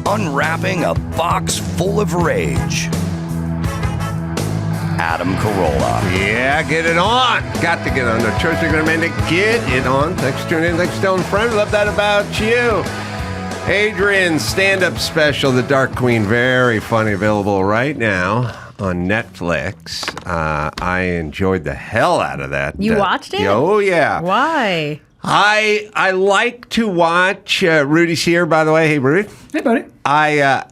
unwrapping a box full of rage. Adam Carolla. Yeah, get it on. Got to get on. The church are going to make it. Get it on. Thanks for tuning in. Thanks for telling a friend. Love that about you. Adrienne's stand-up special, The Dark Queen. Very funny. Available right now on Netflix. I enjoyed the hell out of that. You watched it? Oh, yeah. Why? I like to watch. Rudy's here, by the way. Hey, Rudy. Hey, buddy. I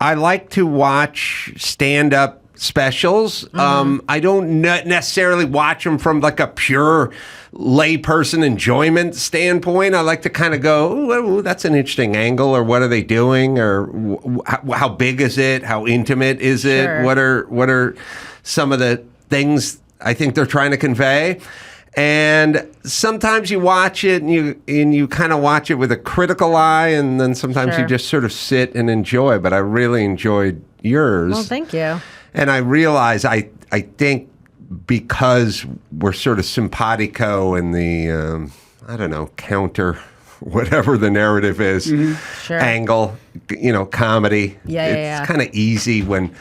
like to watch stand-up specials. I don't necessarily watch them from like a pure layperson enjoyment standpoint. I like to kind of go, ooh, that's an interesting angle, or what are they doing, or how big is it, how intimate is it, Sure. what are some of the things I think they're trying to convey. And sometimes you watch it and you kind of watch it with a critical eye, and then sometimes Sure. you just sort of sit and enjoy. But I really enjoyed yours. Well, thank you. And I realize I think because we're sort of simpatico in the, I don't know, counter, whatever the narrative is, Sure. angle, comedy. Yeah. It's kind of easy when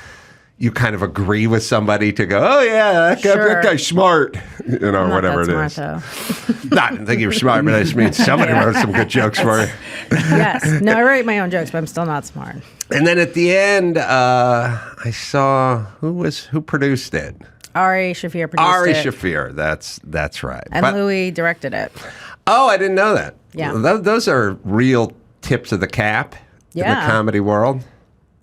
you kind of agree with somebody to go, oh, yeah, that guy's smart, I'm not whatever that it is. smart, No, I didn't think you were smart, but I just mean somebody wrote some good jokes for you. though. Yes. No, I write my own jokes, but I'm still not smart. And then at the end, I saw who produced it. Ari Shafir produced Ari it. Shafir, that's right. And Louis directed it. Oh, I didn't know that. Yeah. Those are real tips of the cap in the Yeah. comedy world.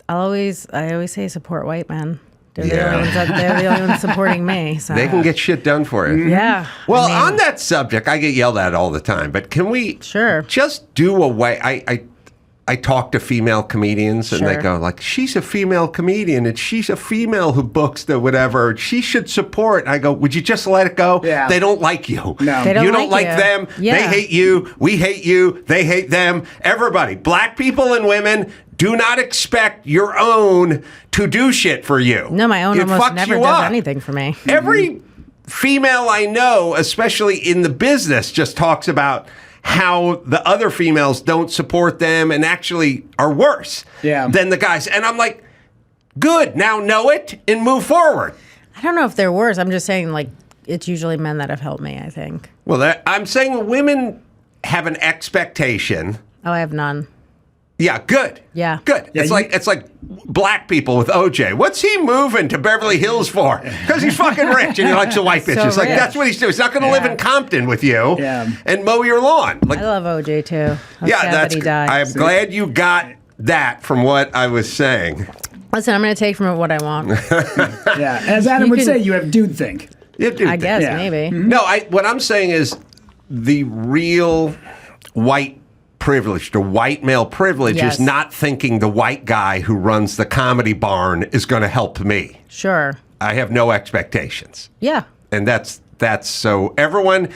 I always say support white men. They're Yeah. the only ones supporting me. So. They can get shit done for you. Yeah. Well, I mean, on that subject, I get yelled at all the time, but can we Sure. just do away? I talk to female comedians and they Sure. go like, she's a female comedian and she's a female who books the whatever. She should support. I go, would you just let it go? Yeah. They don't like you. No. They don't You don't like like you. them. Yeah. They hate you. We hate you. They hate them. Everybody, black people and women, do not expect your own to do shit for you. No, my own It almost fucks never you does up. anything for me. Every female I know, especially in the business, just talks about how the other females don't support them and actually are worse than the guys. And I'm like, good, now know it and move forward. I don't know if they're worse. I'm just saying, like, it's usually men that have helped me, I think. Well, I'm saying women have an expectation. Oh, I have none. Yeah, good. Yeah. Good. Yeah, It's like black people with OJ. What's he moving to Beverly Hills for? Because he's fucking rich and he likes the white So bitches. Like, rich. that's what he's doing. He's not going to live in Compton with you Yeah. and mow your lawn. Like, I love OJ, too. I'm sad that he died. I'm glad you got that from what I was saying. Listen, I'm going to take from it what I want. Yeah. As Adam You would can- say, you have dude think. You do I guess, Yeah. maybe. No, what I'm saying is the real white privilege, the white male privilege Yes. is not thinking the white guy who runs the Comedy Barn is going to help me. Sure. I have no expectations. Yeah. And that's so everyone,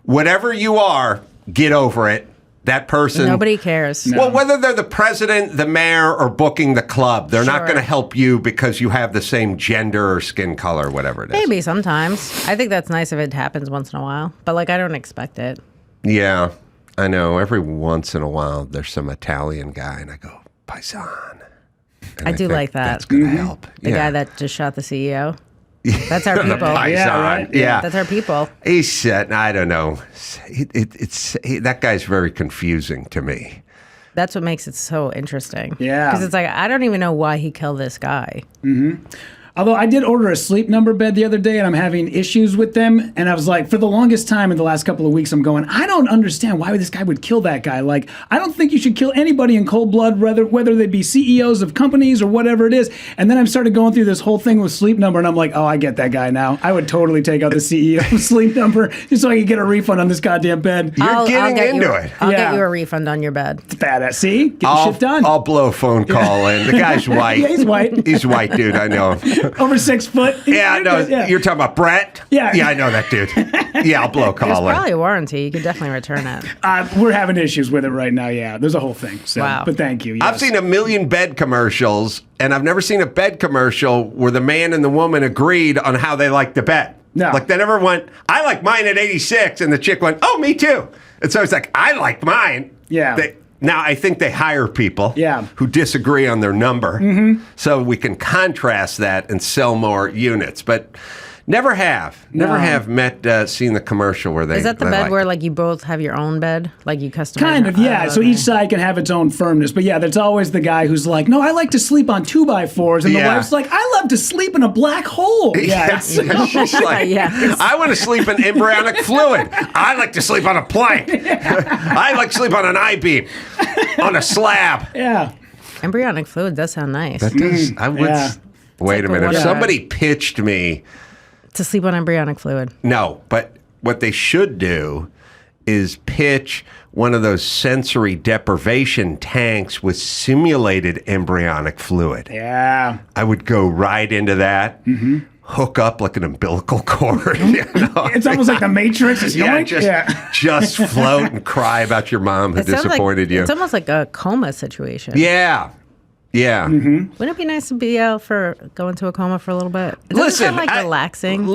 whatever you are, get over it. That person. Nobody cares. Well, whether they're the president, the mayor, or booking the club, they're not Sure. going to help you because you have the same gender or skin color, whatever it is. Maybe sometimes. I think that's nice if it happens once in a while. But, like, I don't expect it. Yeah, I know. Every once in a while, there's some Italian guy, and I go, Paisan. And I do think like that. That's going to help. The guy that just shot the CEO. That's our people. Paisan. Yeah, right. Yeah. That's our people. He said, I don't know. That guy's very confusing to me. That's what makes it so interesting. Yeah. Because it's like, I don't even know why he killed this guy. Although I did order a sleep number bed the other day and I'm having issues with them. And I was like, for the longest time in the last couple of weeks, I'm going, I don't understand why this guy would kill that guy. Like, I don't think you should kill anybody in cold blood, whether they be CEOs of companies or whatever it is. And then I started going through this whole thing with sleep number and I'm like, oh, I get that guy now. I would totally take out the CEO of sleep number just so I could get a refund on this goddamn bed. You're getting get into you, it. I'll Yeah. get you a refund on your bed. It's badass. See? Get shit done. I'll blow a phone call in. The guy's white. Yeah, he's white. He's white, dude. I know. Over 6 foot. Yeah, no. Yeah. You're talking about Brett? Yeah. Yeah, I know that dude. Yeah, I'll blow a There's call in. probably a warranty. You could definitely return it. We're having issues with it right now. Yeah, there's a whole thing. So, Wow. But thank you. I've yes. seen a million bed commercials, and I've never seen a bed commercial where the man and the woman agreed on how they like the bed. No. Like, they never went, I like mine at 86, and the chick went, oh, me too. And so it's like, I like mine. Yeah. Now, I think they hire people Yeah. who disagree on their number so we can contrast that and sell more units. But never have seen the commercial where they... Is that the they bed like where it. like you both have your own bed? Like you customize? Kind of, yeah. So okay. each side can have its own firmness. But yeah, there's always the guy who's like, no, I like to sleep on 2x4s. And the Yeah. wife's like, I love to sleep in a black hole. Yeah. It's, She's like, Yes. I want to sleep in embryonic fluid. I like to sleep on a plank. I like to sleep on an I-beam, on a slab. yeah. Embryonic fluid does sound nice. That does. I would. Yeah. Wait like a minute. a If water- somebody pitched me, To sleep on embryonic fluid. no, but what they should do is pitch one of those sensory deprivation tanks with simulated embryonic fluid. Yeah. I would go right into that, hook up like an umbilical cord. You know? It's almost like the Matrix is Yeah, going. just float and cry about your mom who It sounds disappointed you. It's almost like a coma situation. Yeah. Yeah. Wouldn't it be nice to be out for go into a coma for a little bit? It doesn't sound like relaxing.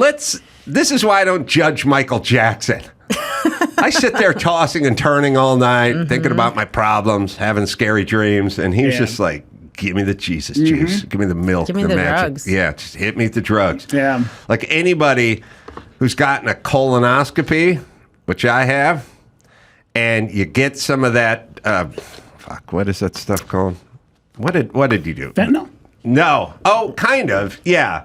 This is why I don't judge Michael Jackson. I sit there tossing and turning all night, thinking about my problems, having scary dreams, and he's Yeah. just like, give me the Jesus juice. Give me the milk. Give me the magic. drugs. Yeah, just hit me with the drugs. Yeah. Like anybody who's gotten a colonoscopy, which I have, and you get some of that, what is that stuff called? What did you do? Fentanyl? No. Oh, kind of. Yeah.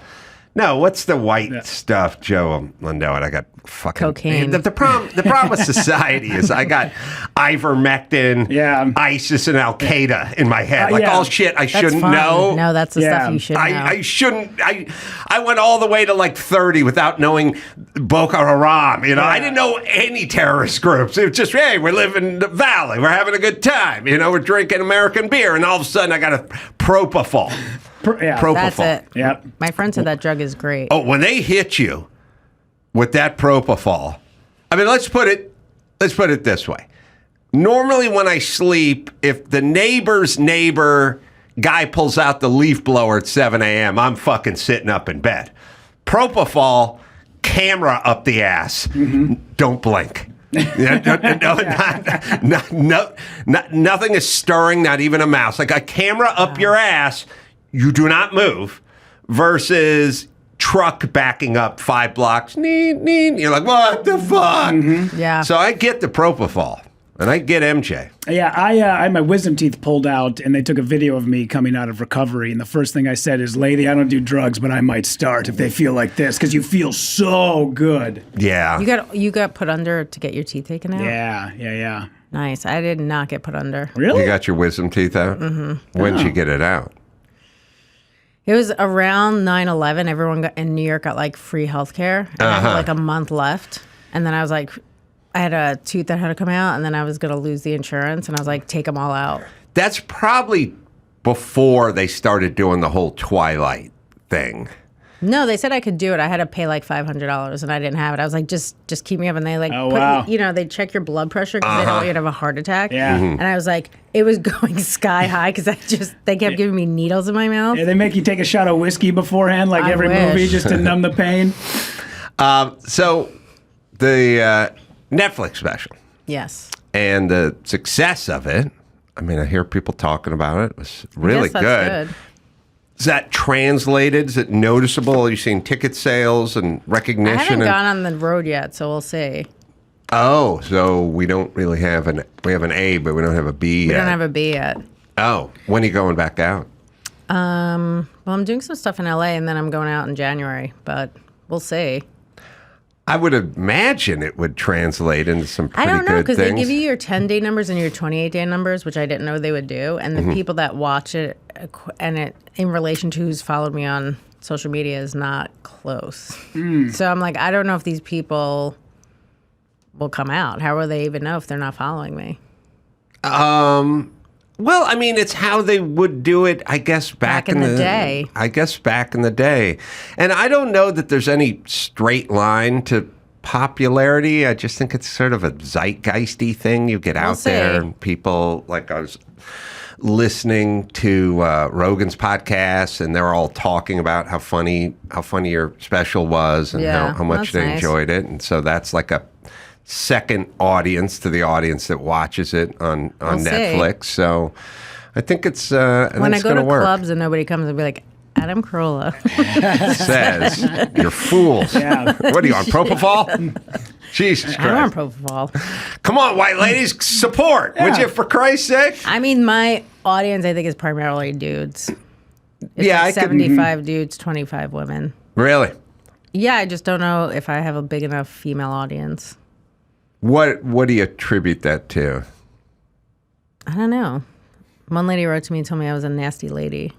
No, what's the white stuff, Joe Lindell? And I got fucking Cocaine. The problem with society is I got ivermectin, Yeah. ISIS, and Al Qaeda in my head. Like yeah. all shit I That's shouldn't fine. know. No, that's the Yeah. stuff you should know. I shouldn't. I went all the way to like 30 without knowing Boko Haram. You know, I didn't know any terrorist groups. It was just, hey, we're living in the valley. We're having a good time. You know, we're drinking American beer, and all of a sudden I got a propofol. Yeah. Propofol. That's it. Yep. My friend said that drug is great. Oh, when they hit you with that propofol, I mean, let's put it this way. Normally, when I sleep, if the neighbor's neighbor guy pulls out the leaf blower at 7 a.m., I'm fucking sitting up in bed. Propofol, camera up the ass. Don't blink. Nothing is stirring, not even a mouse. Like a camera up your ass, you do not move, versus truck backing up 5 blocks. You're like, what the fuck? Yeah. So I get the propofol, and I get MJ. Yeah, I had my wisdom teeth pulled out, and they took a video of me coming out of recovery. And the first thing I said is, "Lady, I don't do drugs, but I might start if they feel like this, because you feel so good." Yeah. You got put under to get your teeth taken out? Yeah. Nice. I did not get put under. Really? You got your wisdom teeth out? Mm-hmm. When'd you get it out? It was around 9/11. Everyone in New York got like free healthcare. And I had like a month left. And then I was like, I had a tooth that had to come out, and then I was going to lose the insurance. And I was like, take them all out. That's probably before they started doing the whole Twilight thing. No, they said I could do it. I had to pay like $500, and I didn't have it. I was like, just keep me up. And they like, Oh, wow. they check your blood pressure because they don't want you to have a heart attack. Yeah. And I was like, it was going sky high because they kept giving me needles in my mouth. Yeah, they make you take a shot of whiskey beforehand, like I every wish. movie, just to numb the pain. So the Netflix special Yes. and the success of it, I mean, I hear people talking about it. It was really Yes, that's good. Is that translated? Is it noticeable? Are you seeing ticket sales and recognition? I haven't gone on the road yet, so we'll see. Oh, so we don't really have we have an A, but we don't have a B yet. We don't have a B yet. Oh, when are you going back out? Well, I'm doing some stuff in LA, and then I'm going out in January, but we'll see. I would imagine it would translate into some I pretty don't know, good because they things. give you your 10-day numbers and your 28-day numbers, which I didn't know they would do. And the people that watch it, and it in relation to who's followed me on social media, is not close. So I'm like, I don't know if these people will come out. How will they even know if they're not following me? Well, I mean, it's how they would do it, I guess, back in the day. I guess back in the day. And I don't know that there's any straight line to popularity. I just think it's sort of a zeitgeisty thing. You get out there and people, like I was listening to Rogan's podcast, and they're all talking about how funny your special was and Yeah, how much that's they nice. enjoyed it. And so that's like second audience to the audience that watches it on We'll see. Netflix. So I think it's When I go to work. clubs and nobody comes, I'll be like, Adam Carolla. Says you're fools. Yeah. What are you on propofol? Jesus I don't want Christ! propofol. Come on, white ladies, support. Would Yeah. you, for Christ's sake? I mean, my audience, I think, is primarily dudes. It's Yeah, like I could- 75 dudes, 25 women. Really? Yeah, I just don't know if I have a big enough female audience. What do you attribute that to? I don't know. One lady wrote to me and told me I was a nasty lady.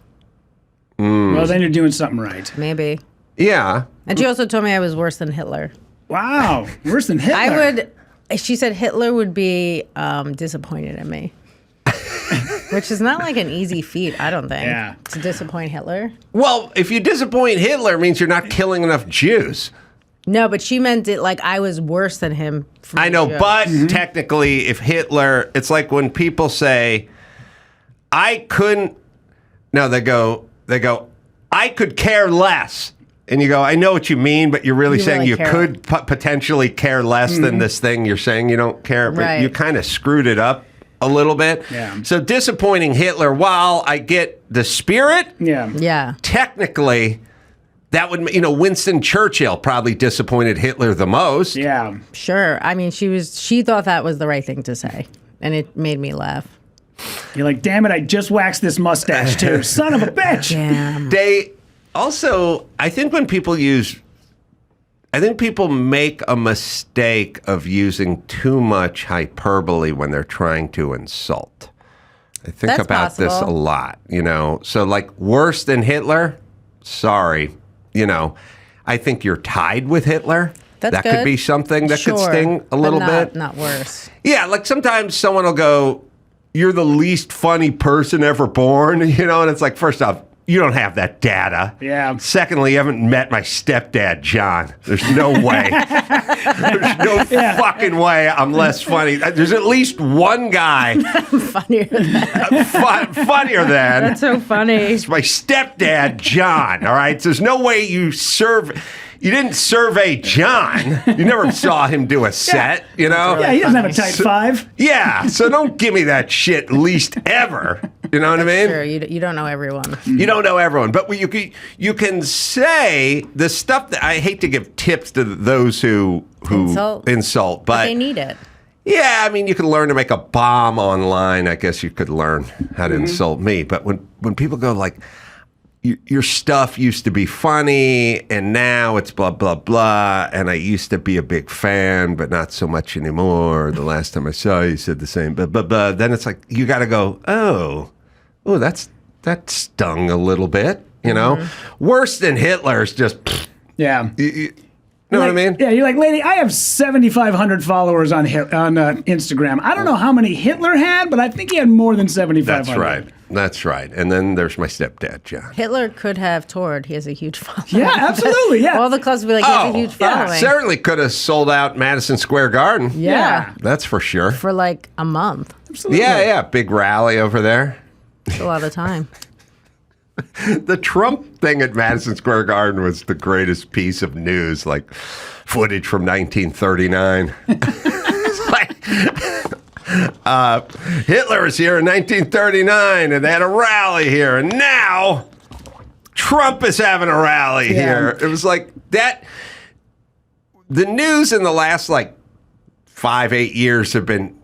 Well, then you're doing something right. Maybe. Yeah. And she also told me I was worse than Hitler. Wow, worse than Hitler. She said Hitler would be disappointed in me. Which is not like an easy feat, I don't think. Yeah. To disappoint Hitler. Well, if you disappoint Hitler, it means you're not killing enough Jews. No, but she meant it like I was worse than him. For I know, Jews. but technically, if Hitler, it's like when people say, I couldn't, no, they go, I could care less. And you go, I know what you mean, but you're really You saying really you care. could potentially care less than this thing you're saying you don't care. But Right. you kind of screwed it up a little bit. Yeah. So disappointing Hitler, while I get the spirit, Yeah. Yeah. technically, that would, Winston Churchill probably disappointed Hitler the most. Yeah. Sure. I mean, she thought that was the right thing to say. And it made me laugh. You're like, damn it, I just waxed this mustache too. Son of a bitch. Damn. They also, I think people make a mistake of using too much hyperbole when they're trying to insult. I think That's about this a possible. lot, So like worse than Hitler, sorry, I think you're tied with Hitler. That's that could good. be something that could Sure, sting a but little not, bit. Not worse. Yeah, like sometimes someone will go, you're the least funny person ever born, and it's like, first off, you don't have that data. Yeah. Secondly, you haven't met my stepdad, John. There's no way. There's no fucking way I'm less funny. There's at least one guy Funnier than that. funnier than That's so funny. it's my stepdad, John. All right. So there's no way you didn't survey John. You never saw him do a set, Yeah, he doesn't have a type 5. Yeah, so don't give me that shit least ever. You know what I mean? Sure, you don't know everyone. You don't know everyone, but you can say the stuff that I hate to give tips to those who insult, But they need it. yeah, I mean, you can learn to make a bomb online. I guess you could learn how to insult me. But when people go like, your stuff used to be funny, and now it's blah, blah, blah, and I used to be a big fan, but not so much anymore. The last time I saw you said the same, blah, blah, blah. Then it's like, you got to go, oh, that stung a little bit, Worse than Hitler is just, Yeah. you know what I mean? Yeah, you're like, lady, I have 7,500 followers on Instagram. I don't know how many Hitler had, but I think he had more than 7,500. That's right. That's right. And then there's my stepdad, John. Hitler could have toured. He has a huge following. Yeah, absolutely. Yeah. All the clubs would be like, he has a huge following. Certainly could have sold out Madison Square Garden. Yeah. That's for sure. For like a month. Absolutely. Yeah. Big rally over there. It's a lot of time. The Trump thing at Madison Square Garden was the greatest piece of news, like footage from 1939. It's like, Hitler was here in 1939, and they had a rally here, and now Trump is having a rally here. It was like that. The news in the last 5-8 years have been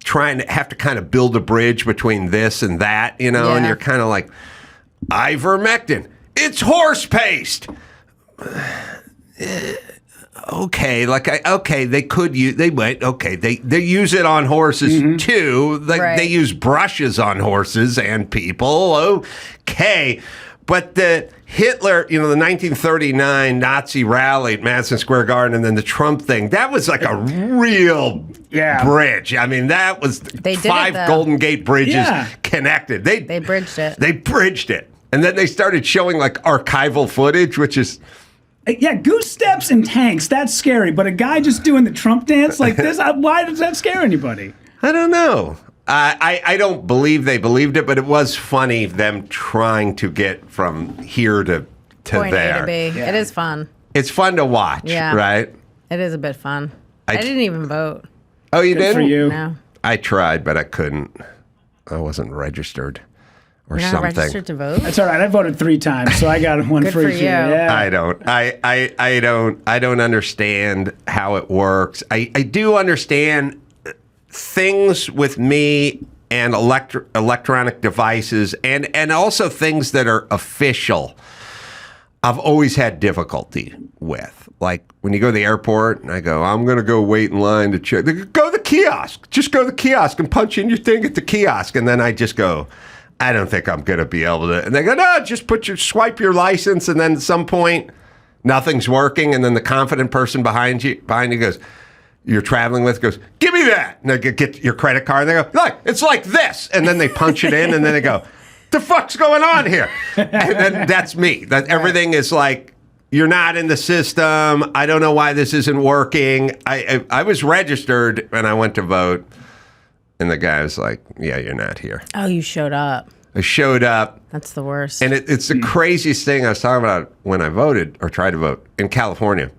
trying to have to kind of build a bridge between this and that, and you're kind of like, ivermectin, it's horse paste. Okay, they could use. They went. Okay, they use it on horses too. They use brushes on horses and people. Okay, but the Hitler, the 1939 Nazi rally at Madison Square Garden, and then the Trump thing. That was like a real bridge. I mean, that was They did 5 it, though. Golden Gate bridges connected. They bridged it. They bridged it. And then they started showing archival footage, which is... Yeah, goose steps and tanks, that's scary. But a guy just doing the Trump dance like this, why does that scare anybody? I don't know. I don't believe they believed it, but it was funny them trying to get from here to Point there. A to B. Yeah. It is fun. It's fun to watch, Yeah. right? It is a bit fun. I didn't even vote. Oh, you Good did? for you. No. I tried, but I couldn't. I wasn't registered or You're not something. registered to vote? That's all right. I voted 3 times, so I got one Good for for each you. year. Yeah. I don't. I don't understand how it works. I do understand things with me and electronic devices and also things that are official. I've always had difficulty with. Like when you go to the airport and I go, I'm going to go wait in line to check. They go, go to the kiosk. Just go to the kiosk and punch in your thing at the kiosk. And then I just go, I don't think I'm going to be able to. And they go, no, just swipe your license. And then at some point, nothing's working. And then the confident person behind you goes, you're traveling with goes, give me that. And they get your credit card. And they go, look, it's like this. And then they punch it in and then they go, the fuck's going on here? And then that's me. That everything is like, you're not in the system. I don't know why this isn't working. I was registered and I went to vote. And the guy was like, yeah, you're not here. Oh, you showed up. I showed up. That's the worst. And it's the craziest thing I was talking about when I voted or tried to vote in California.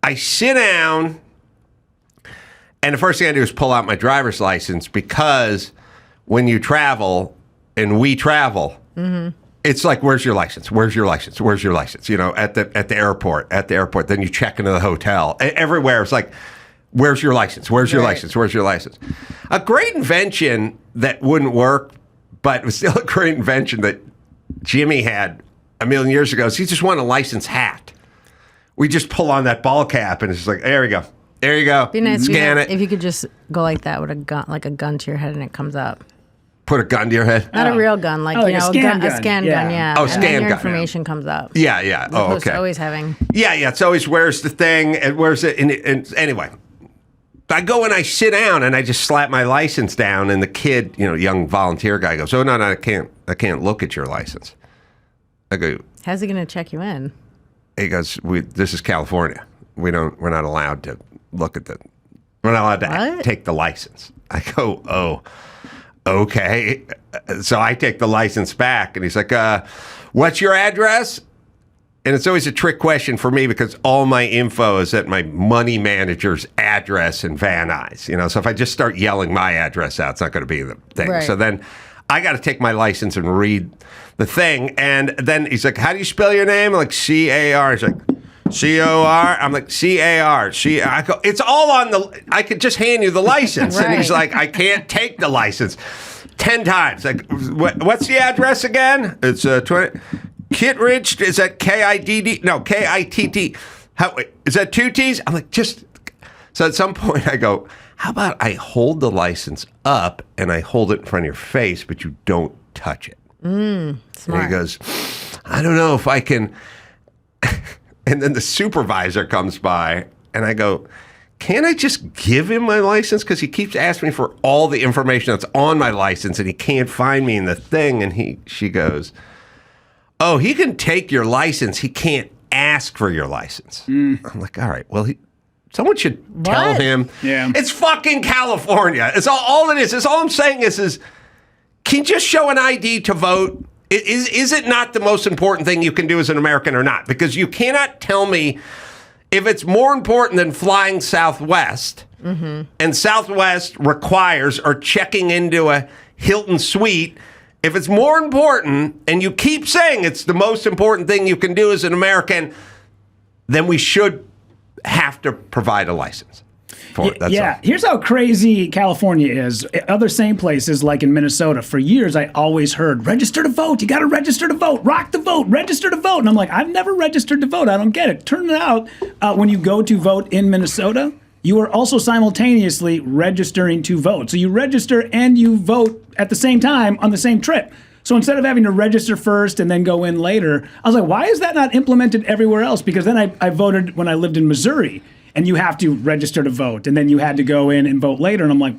I sit down and the first thing I do is pull out my driver's license because when you travel and we travel, it's like, where's your license? Where's your license? Where's your license? You know, at the airport. Then you check into the hotel. Everywhere it's like, where's your license? Where's your license? Where's your license? A great invention that wouldn't work, but it was still a great invention that Jimmy had a million years ago. So he just wanted a license hat. We just pull on that ball cap and it's just like, there you go. There you go. Be nice Scan it. if you could just go like that with a gun, like a gun to your head, and it comes up. Put a gun to your head. Not a real gun, like, Oh, like you a know, scan gun. a scan Yeah. gun, yeah. Oh, and scan then your gun. information comes up. Yeah, yeah. Oh, Opposed to okay. always having. Yeah. It's always where's the thing and where's it. And anyway, I go and I sit down and I just slap my license down, and the kid, young volunteer guy goes, "Oh no, I can't look at your license." I go, How's he going to check you in? he goes, "This is California. We're not allowed to look at we're not allowed to What? take the license." I go, "Oh, okay." So I take the license back, and he's like, "What's your address?" And it's always a trick question for me because all my info is at my money manager's address in Van Nuys. So if I just start yelling my address out, it's not going to be the thing. Right. So then I got to take my license and read the thing. And then he's like, "How do you spell your name?" I'm like, C-A-R. He's like, C-O-R? I'm like, C-A-R. I go, it's all on I could just hand you the license. And he's Right. like, I can't take the license. 10 times. Like, what's the address again? It's 20. Kittredge, is that K-I-D-D? No, K-I-T-T. Wait, is that 2 T's? I'm like, so at some point I go, how about I hold the license up and I hold it in front of your face, but you don't touch it. Smart. And he goes, I don't know if I can. And then the supervisor comes by and I go, can't I just give him my license? Because he keeps asking me for all the information that's on my license and he can't find me in the thing. And she goes, oh, he can take your license. He can't ask for your license. I'm like, all right, well, someone should tell him. Yeah. It's fucking California. It's all it is. It's all I'm saying is can you just show an ID to vote? Is it not the most important thing you can do as an American or not? Because you cannot tell me if it's more important than flying Southwest, and Southwest requires or checking into a Hilton suite. If it's more important, and you keep saying it's the most important thing you can do as an American, then we should have to provide a license for it. That's Yeah, all. here's how crazy California is. Other same places like in Minnesota, for years I always heard, register to vote. You got to register to vote. Rock the vote. Register to vote. And I'm like, I've never registered to vote. I don't get it. Turns out when you go to vote in Minnesota, you are also simultaneously registering to vote. So you register and you vote at the same time on the same trip. So instead of having to register first and then go in later, I was like, why is that not implemented everywhere else? Because then I voted when I lived in Missouri, and you have to register to vote, and then you had to go in and vote later. And I'm like,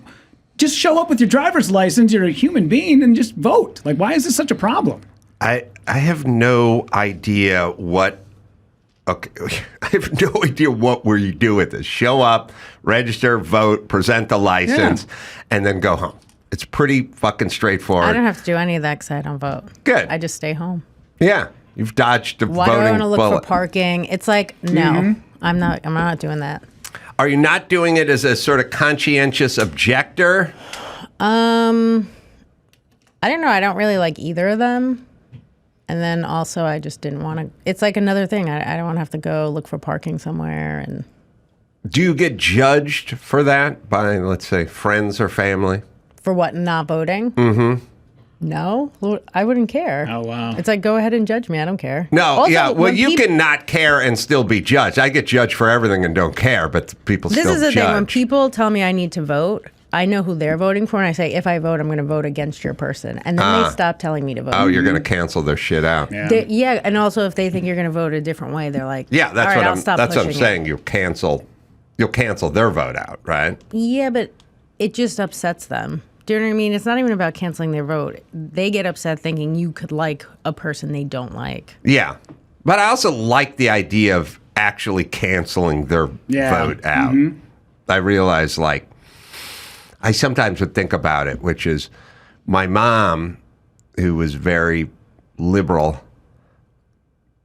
just show up with your driver's license. You're a human being and just vote. Like, why is this such a problem? I have no idea what. Okay, I have no idea what we do with this. Show up, register, vote, present the license, and then go home. It's pretty fucking straightforward. I don't have to do any of that because I don't vote. Good. I just stay home. Yeah, you've dodged the Why voting do I want to look bullet. for parking? It's like, no, I'm not doing that. Are you not doing it as a sort of conscientious objector? I don't know. I don't really like either of them. And then also, I just didn't want to. It's like another thing. I don't want to have to go look for parking somewhere. And do you get judged for that by, let's say, friends or family? For what, not voting? Mm-hmm. No, I wouldn't care. Oh, wow. It's like, go ahead and judge me. I don't care. No, Also, yeah. Well, when you can not care and still be judged. I get judged for everything and don't care, but people still This is the judge. thing. When people tell me I need to vote, I know who they're voting for, and I say, if I vote, I'm going to vote against your person. And then they stop telling me to vote. Oh, you're going to cancel their shit out. Yeah. Yeah, and also if they think you're going to vote a different way, they're like, Yeah, that's all right, what I'll I'm. stop That's what I'm pushing saying. it. You'll cancel their vote out, right? Yeah, but it just upsets them. Do you know what I mean? It's not even about canceling their vote. They get upset thinking you could like a person they don't like. Yeah, but I also like the idea of actually canceling their vote out. I realize, like, I sometimes would think about it, which is my mom, who was very liberal,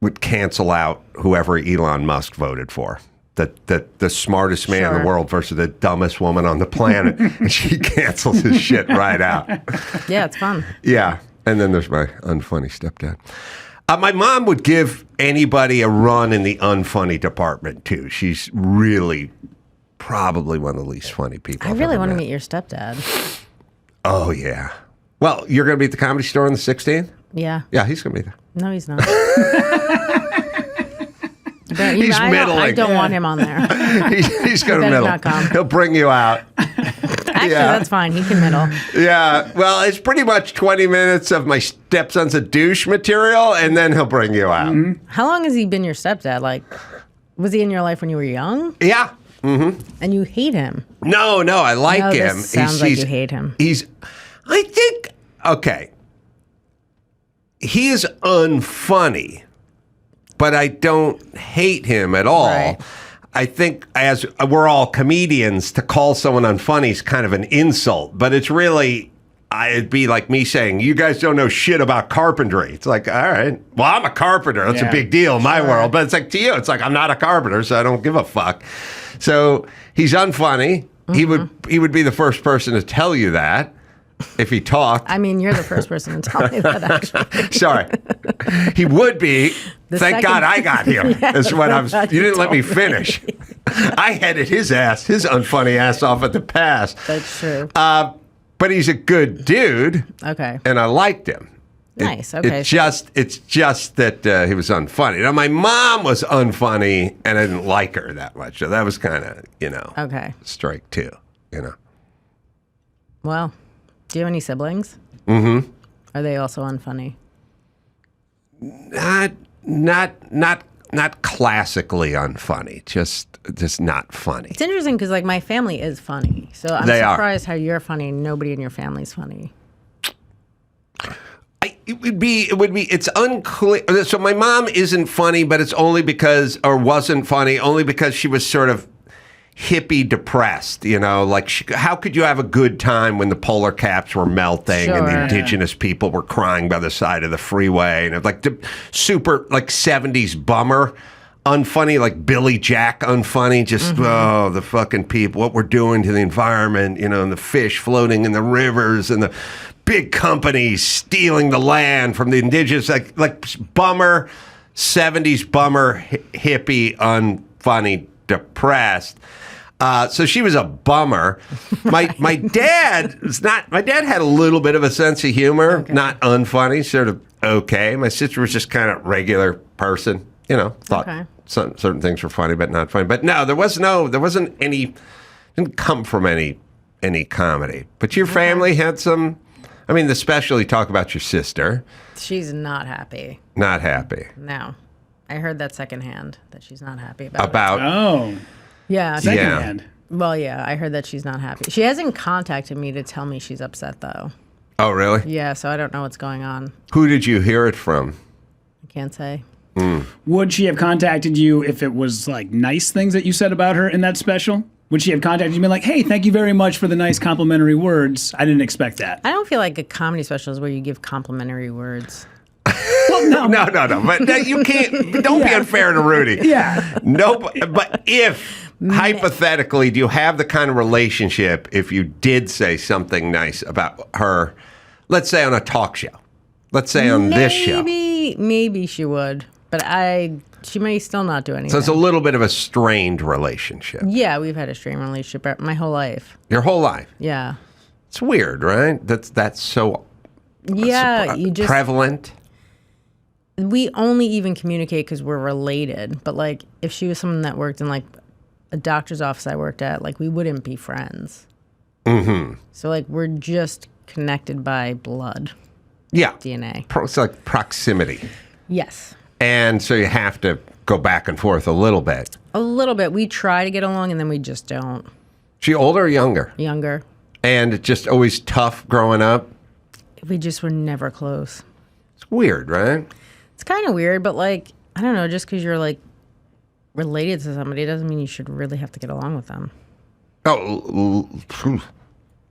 would cancel out whoever Elon Musk voted for. The smartest man in Sure. the world versus the dumbest woman on the planet. And she cancels his shit right out. Yeah, it's fun. Yeah. And then there's my unfunny stepdad. My mom would give anybody a run in the unfunny department, too. She's really probably one of the least funny people I I've really ever want to met. meet your stepdad. Oh, yeah. Well, you're going to be at the Comedy Store on the 16th? Yeah. Yeah, he's going to be there. No, he's not. But, He's middling. I don't want him on there. He's going to better middle. not come. He'll bring you out. Actually, Yeah. that's fine. He can middle. Yeah. Well, it's pretty much 20 minutes of my stepson's a douche material, and then he'll bring you out. How long has he been your stepdad? Like, was he in your life when you were young? Yeah. And you hate him? No, I like No, him. this sounds like you hate him. I think, okay. He is unfunny, but I don't hate him at all. Right. I think, as we're all comedians, to call someone unfunny is kind of an insult, but it's really, it'd be like me saying, you guys don't know shit about carpentry. It's like, all right, well, I'm a carpenter. That's a Yeah. big deal in my world. But it's like, to you, it's like, I'm not a carpenter, so I don't give a fuck. So he's unfunny. Mm-hmm. He would be the first person to tell you that if he talked. I mean, you're the first person to tell me that, actually. Sorry. He would be. The Thank second- God I got here. That's what I was. God You you didn't let me told me. finish. I headed his unfunny ass off at the pass. That's true. But he's a good dude, Okay. and I liked him. Nice. Okay. It's just that he was unfunny. Now, my mom was unfunny, and I didn't like her that much. So that was kind of, Okay. strike two, Well, do you have any siblings? Mm-hmm. Are they also unfunny? Not classically unfunny, just not funny. It's interesting because, like, my family is funny. So I'm They are. surprised how you're funny and nobody in your family's funny. It would be, it's unclear. So my mom isn't funny, but it's only because, or wasn't funny, only because she was sort of hippie depressed, like how could you have a good time when the polar caps were melting and the Sure. indigenous people were crying by the side of the freeway, and like the super, like 70s bummer, unfunny, like Billy Jack unfunny, just, oh, the fucking people, what we're doing to the environment, and the fish floating in the rivers and the big companies stealing the land from the indigenous, like bummer, 70s bummer, hippie, unfunny, depressed. So she was a bummer. My dad was not. My dad had a little bit of a sense of humor, not unfunny, sort of okay. My sister was just kind of regular person, thought Okay. certain things were funny, but not funny. But no, there wasn't any. Didn't come from any comedy. But your family had some. I mean, the special you talk about your sister. She's not happy. Not happy No. I heard that secondhand, that she's not happy about it. about. Oh, Yeah. secondhand. Well, yeah, I heard that she's not happy. She hasn't contacted me to tell me she's upset, though. Oh, really? Yeah, so I don't know what's going on. Who did you hear it from? I can't say. Would she have contacted you if it was like nice things that you said about her in that special? Would she have contacted you and been like, hey, thank you very much for the nice complimentary words? I didn't expect that. I don't feel like a comedy special is where you give complimentary words. Well, no. No. But you can't. Don't be unfair to Rudy. Yeah. No, but if hypothetically, do you have the kind of relationship if you did say something nice about her, let's say on a talk show, let's say on this show? Maybe she would, but she may still not do anything. So it's a little bit of a strained relationship. Yeah, we've had a strained relationship my whole life. Your whole life? Yeah. It's weird, right? That's so prevalent. We only even communicate because we're related. But, like, if she was someone that worked in, like, a doctor's office I worked at, like, we wouldn't be friends. Mm-hmm. So, like, we're just connected by blood. Yeah. DNA. It's like proximity. Yes. And so you have to go back and forth a little bit. A little bit. We try to get along, and then we just don't. She older or younger? Younger. And it's just always tough growing up? We just were never close. It's weird, right? It's kind of weird, but, like, I don't know, just because you're, like, related to somebody doesn't mean you should really have to get along with them. Oh,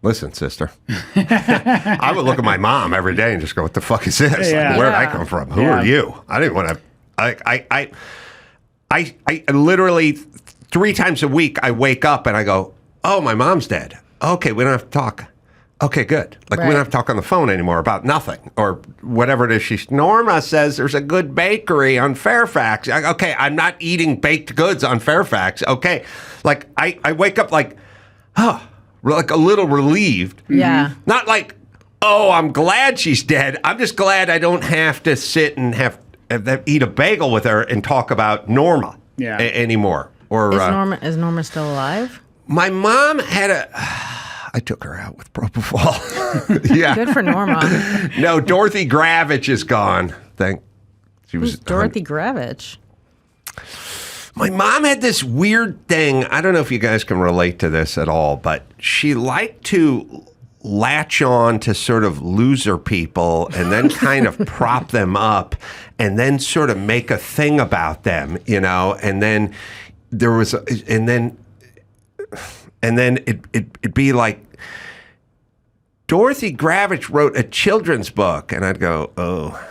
listen, sister. I would look at my mom every day and just go, what the fuck is this? Yeah. Like, where did I come from? Who are you? I didn't want to... I literally 3 times a week, I wake up and I go, oh, my mom's dead. Okay, we don't have to talk. Okay, good. Like, we don't have to talk on the phone anymore about nothing or whatever it is. Norma says there's a good bakery on Fairfax. Okay, I'm not eating baked goods on Fairfax. Okay. Like, I wake up like, like a little relieved. Yeah. Not like, oh, I'm glad she's dead. I'm just glad I don't have to sit and eat a bagel with her and talk about Norma anymore. Or is Norma still alive? My mom had I took her out with propofol. Yeah. Good for Norma. No, Dorothy Gravich is gone. Who's Dorothy Gravich? My mom had this weird thing. I don't know if you guys can relate to this at all, but she liked to latch on to sort of loser people and then kind of prop them up and then sort of make a thing about them, you know, and then there was, and then it'd be like, Dorothy Gravich wrote a children's book. And I'd go, oh,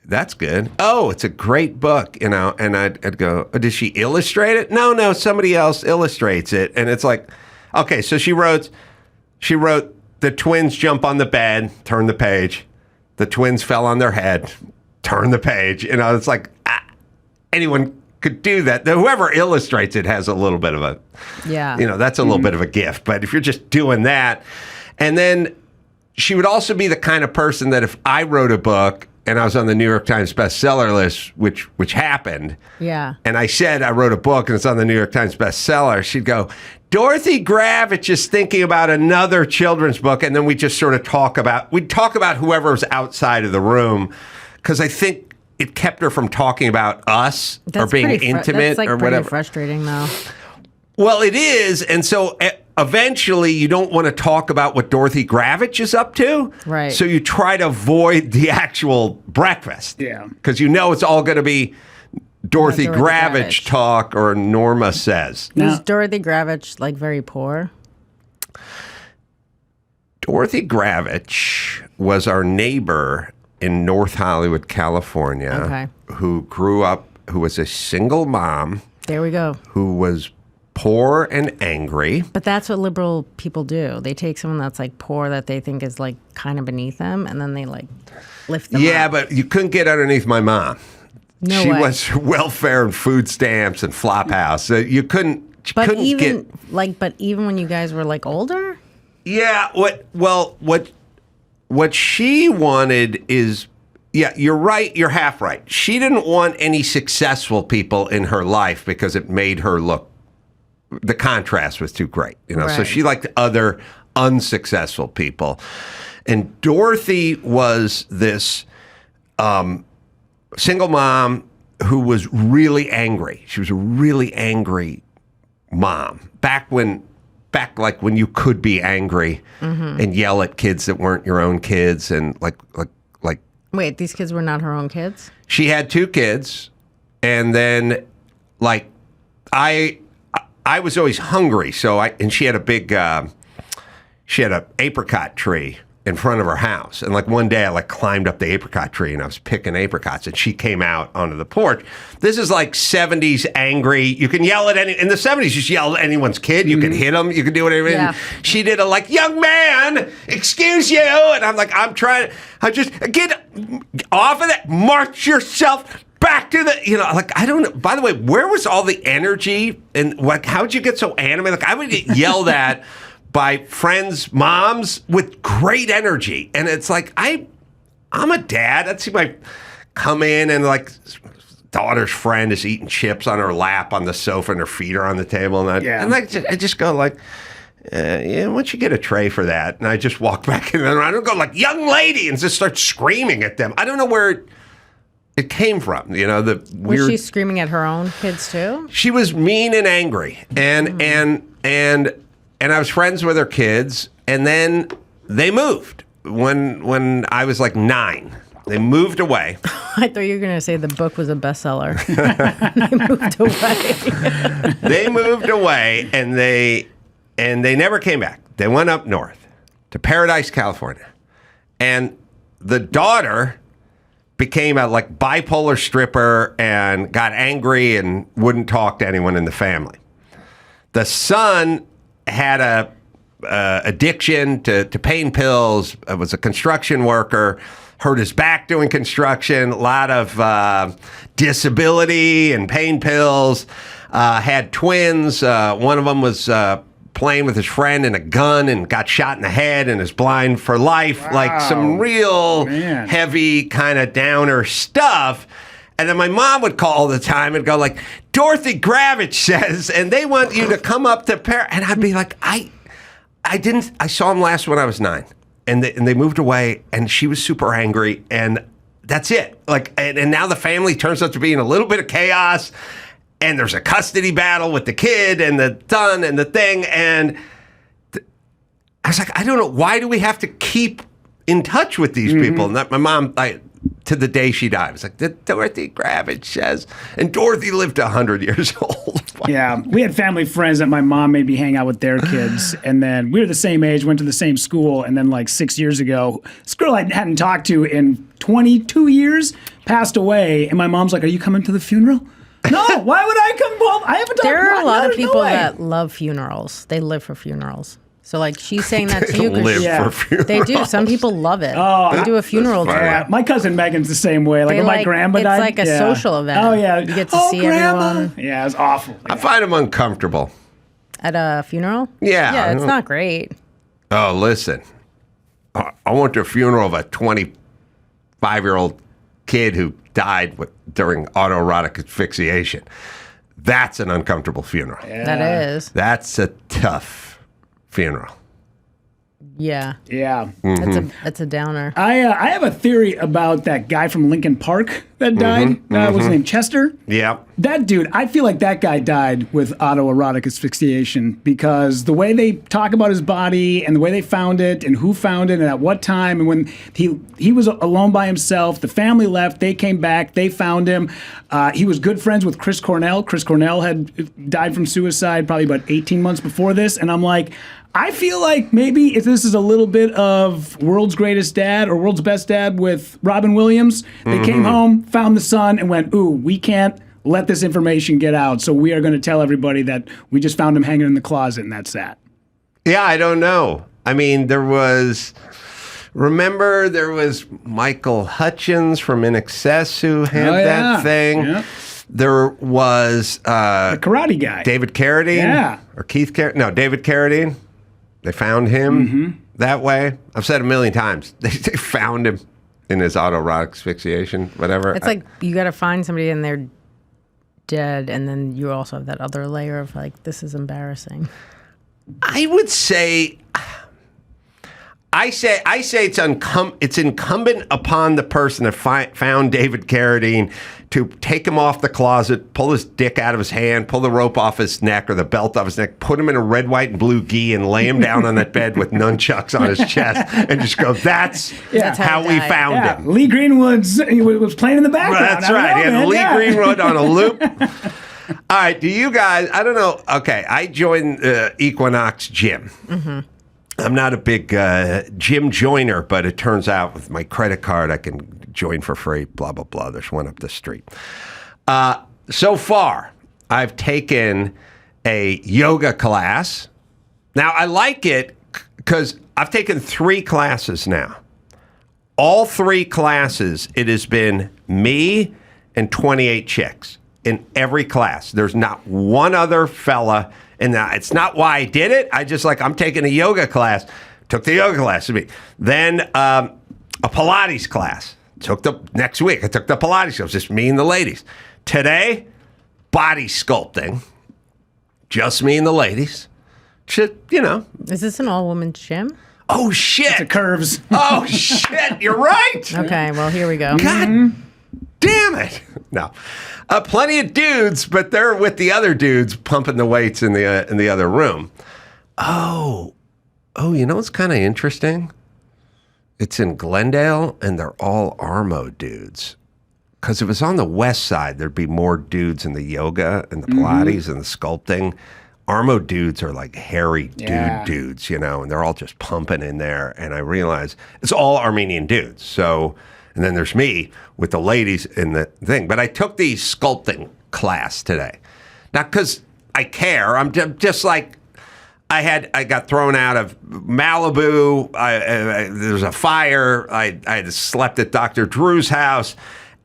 that's good. Oh, it's a great book, you know. And I'd go, oh, did she illustrate it? No, somebody else illustrates it. And it's like, okay, so she wrote the twins jump on the bed, turn the page. The twins fell on their head, turn the page. You know, it's like, anyone could do that. Whoever illustrates it has a little bit of a, you know, that's a little bit of a gift. But if you're just doing that, and then she would also be the kind of person that if I wrote a book and I was on the New York Times bestseller list, which happened, and I said I wrote a book and it's on the New York Times bestseller, she'd go, Dorothy Gravich is thinking about another children's book, and then we just sort of talk about whoever's outside of the room, because I think it kept her from talking about us or being intimate that's like or whatever. Pretty frustrating, though. Well, it is, and so eventually you don't want to talk about what Dorothy Gravich is up to, right? So you try to avoid the actual breakfast, because you know it's all going to be Dorothy Gravich talk or Norma says. Is Dorothy Gravich like very poor? Dorothy Gravich was our neighbor in North Hollywood, California, who grew up, who was a single mom. There we go. Who was poor and angry. But that's what liberal people do. They take someone that's like poor that they think is like kind of beneath them, and then they like lift them up. Yeah, but you couldn't get underneath my mom. No she way. was welfare and food stamps and Flophouse. You couldn't. But even when you guys were like older. Yeah. What she wanted is, you're right. You're half right. She didn't want any successful people in her life because it made her look. The contrast was too great, you know. Right. So she liked other unsuccessful people, and Dorothy was this single mom who was really angry. She was a really angry mom back like when you could be angry and yell at kids that weren't your own kids, and like. Wait, these kids were not her own kids? She had 2 kids, and then like I was always hungry, so she had a big she had an apricot tree in front of her house. And like one day I like climbed up the apricot tree and I was picking apricots and she came out onto the porch. This is like 70s angry. You can yell at in the 70s, you just yell at anyone's kid. You can hit them. You can do whatever. Yeah. She did a like, young man, excuse you. And I'm like, I just get off of that. March yourself back to the, like, I don't know. By the way, where was all the energy and like, how'd you get so animated? Like I would get yelled at by friends' moms with great energy. And it's like, I'm a dad. I'd see my come in and like daughter's friend is eating chips on her lap on the sofa and her feet are on the table. And I just go like, why don't you get a tray for that? And I just walk back in and I don't go like, young lady, and just start screaming at them. I don't know where it came from. The weird. Was she screaming at her own kids too? She was mean and angry. And I was friends with her kids, and then they moved when I was like 9. They moved away. I thought you were going to say the book was a bestseller. They moved away. They moved away, and they never came back. They went up north to Paradise, California, and the daughter became a like bipolar stripper and got angry and wouldn't talk to anyone in the family. The son had a addiction to pain pills, was a construction worker, hurt his back doing construction, a lot of disability and pain pills, had twins. One of them was playing with his friend in a gun and got shot in the head and is blind for life. Wow. Like some real heavy kind of downer stuff. And then my mom would call all the time and go like, Dorothy Gravich says, and they want you to come up to and I'd be like, I saw him last when I was 9, and they moved away, and she was super angry, and that's it. Like, and now the family turns out to be in a little bit of chaos, and there's a custody battle with the kid and the son and the thing, and I was like, I don't know, why do we have to keep in touch with these people? And that my mom, to the day she died, was like, Dorothy Gravich says, and Dorothy lived 100 years old. Yeah, we had family friends that my mom made me hang out with their kids, and then we were the same age, went to the same school, and then like 6 years ago, this girl I hadn't talked to in 22 years passed away, and my mom's like, are you coming to the funeral? No, why would I come? Well, I haven't talked to There are a lot of people way. that love funerals. They live for funerals. So, like, she's saying that to you live for funerals. they do. Some people love it. Oh, they do a funeral to Yeah, it. my cousin Megan's the same way. Like They when my like- grandma it's died. like a social event. Oh yeah, You get to see grandma. everyone. Yeah, it's awful. I find them uncomfortable. At a funeral? Yeah. Yeah, it's not great. Oh, listen, I went to a funeral of a 25-year-old kid who died during autoerotic asphyxiation. That's an uncomfortable funeral. That is. That's a tough funeral. Yeah. Yeah. That's a downer. I have a theory about that guy from Lincoln Park that died. What's his name? Chester? Yeah. That dude, I feel like that guy died with autoerotic asphyxiation because the way they talk about his body and the way they found it and who found it and at what time, and when he was alone by himself, the family left, they came back, they found him. He was good friends with Chris Cornell. Chris Cornell had died from suicide probably about 18 months before this, and I'm like, I feel like maybe if this is a little bit of World's Greatest Dad or World's Best Dad with Robin Williams, they came home, found the son, and went, ooh, we can't let this information get out, so we are going to tell everybody that we just found him hanging in the closet, and that's that. Yeah, I don't know. I mean, there was Michael Hutchins from In Excess who had that thing. Yep. There was The karate guy. David Carradine. Yeah. Or Keith Carradine. No, David Carradine. They found him that way. I've said a million times. They found him in his autoerotic asphyxiation, whatever. It's like you got to find somebody and they're dead, and then you also have that other layer of like, this is embarrassing. I would say, it's incumbent upon the person that found David Carradine to take him off the closet, pull his dick out of his hand, pull the rope off his neck or the belt off his neck, put him in a red, white, and blue gi, and lay him down on that bed with nunchucks on his chest, and just go, that's how we died. found Yeah, him. Lee Greenwood was playing in the background. That's I don't right. know, He had man. Lee Yeah. Greenwood on a loop. All right, do you guys, I don't know, okay, I joined Equinox Gym. I'm not a big gym joiner, but it turns out with my credit card, I can join for free, blah, blah, blah. There's one up the street. So far, I've taken a yoga class. Now, I like it because I've taken 3 classes now. All 3 classes, it has been me and 28 chicks in every class. There's not one other fella. And it's not why I did it. I'm taking a yoga class. Took the yoga class with me. Then a Pilates class. Next week, I took the Pilates class. Just me and the ladies. Today, body sculpting. Just me and the ladies. Is this an all-women's gym? Oh, shit. The curves. Oh, shit. You're right. Okay, well, here we go. God damn it. No. Plenty of dudes, but they're with the other dudes pumping the weights in the other room. Oh, you know what's kind of interesting? It's in Glendale, and they're all Armo dudes. Because if it was on the west side, there'd be more dudes in the yoga and the Pilates and the sculpting. Armo dudes are like hairy dudes, and they're all just pumping in there. And I realize it's all Armenian dudes. So... And then there's me with the ladies in the thing. But I took the sculpting class today. Not because I care. I'm just like, I got thrown out of Malibu. There was a fire. I had slept at Dr. Drew's house.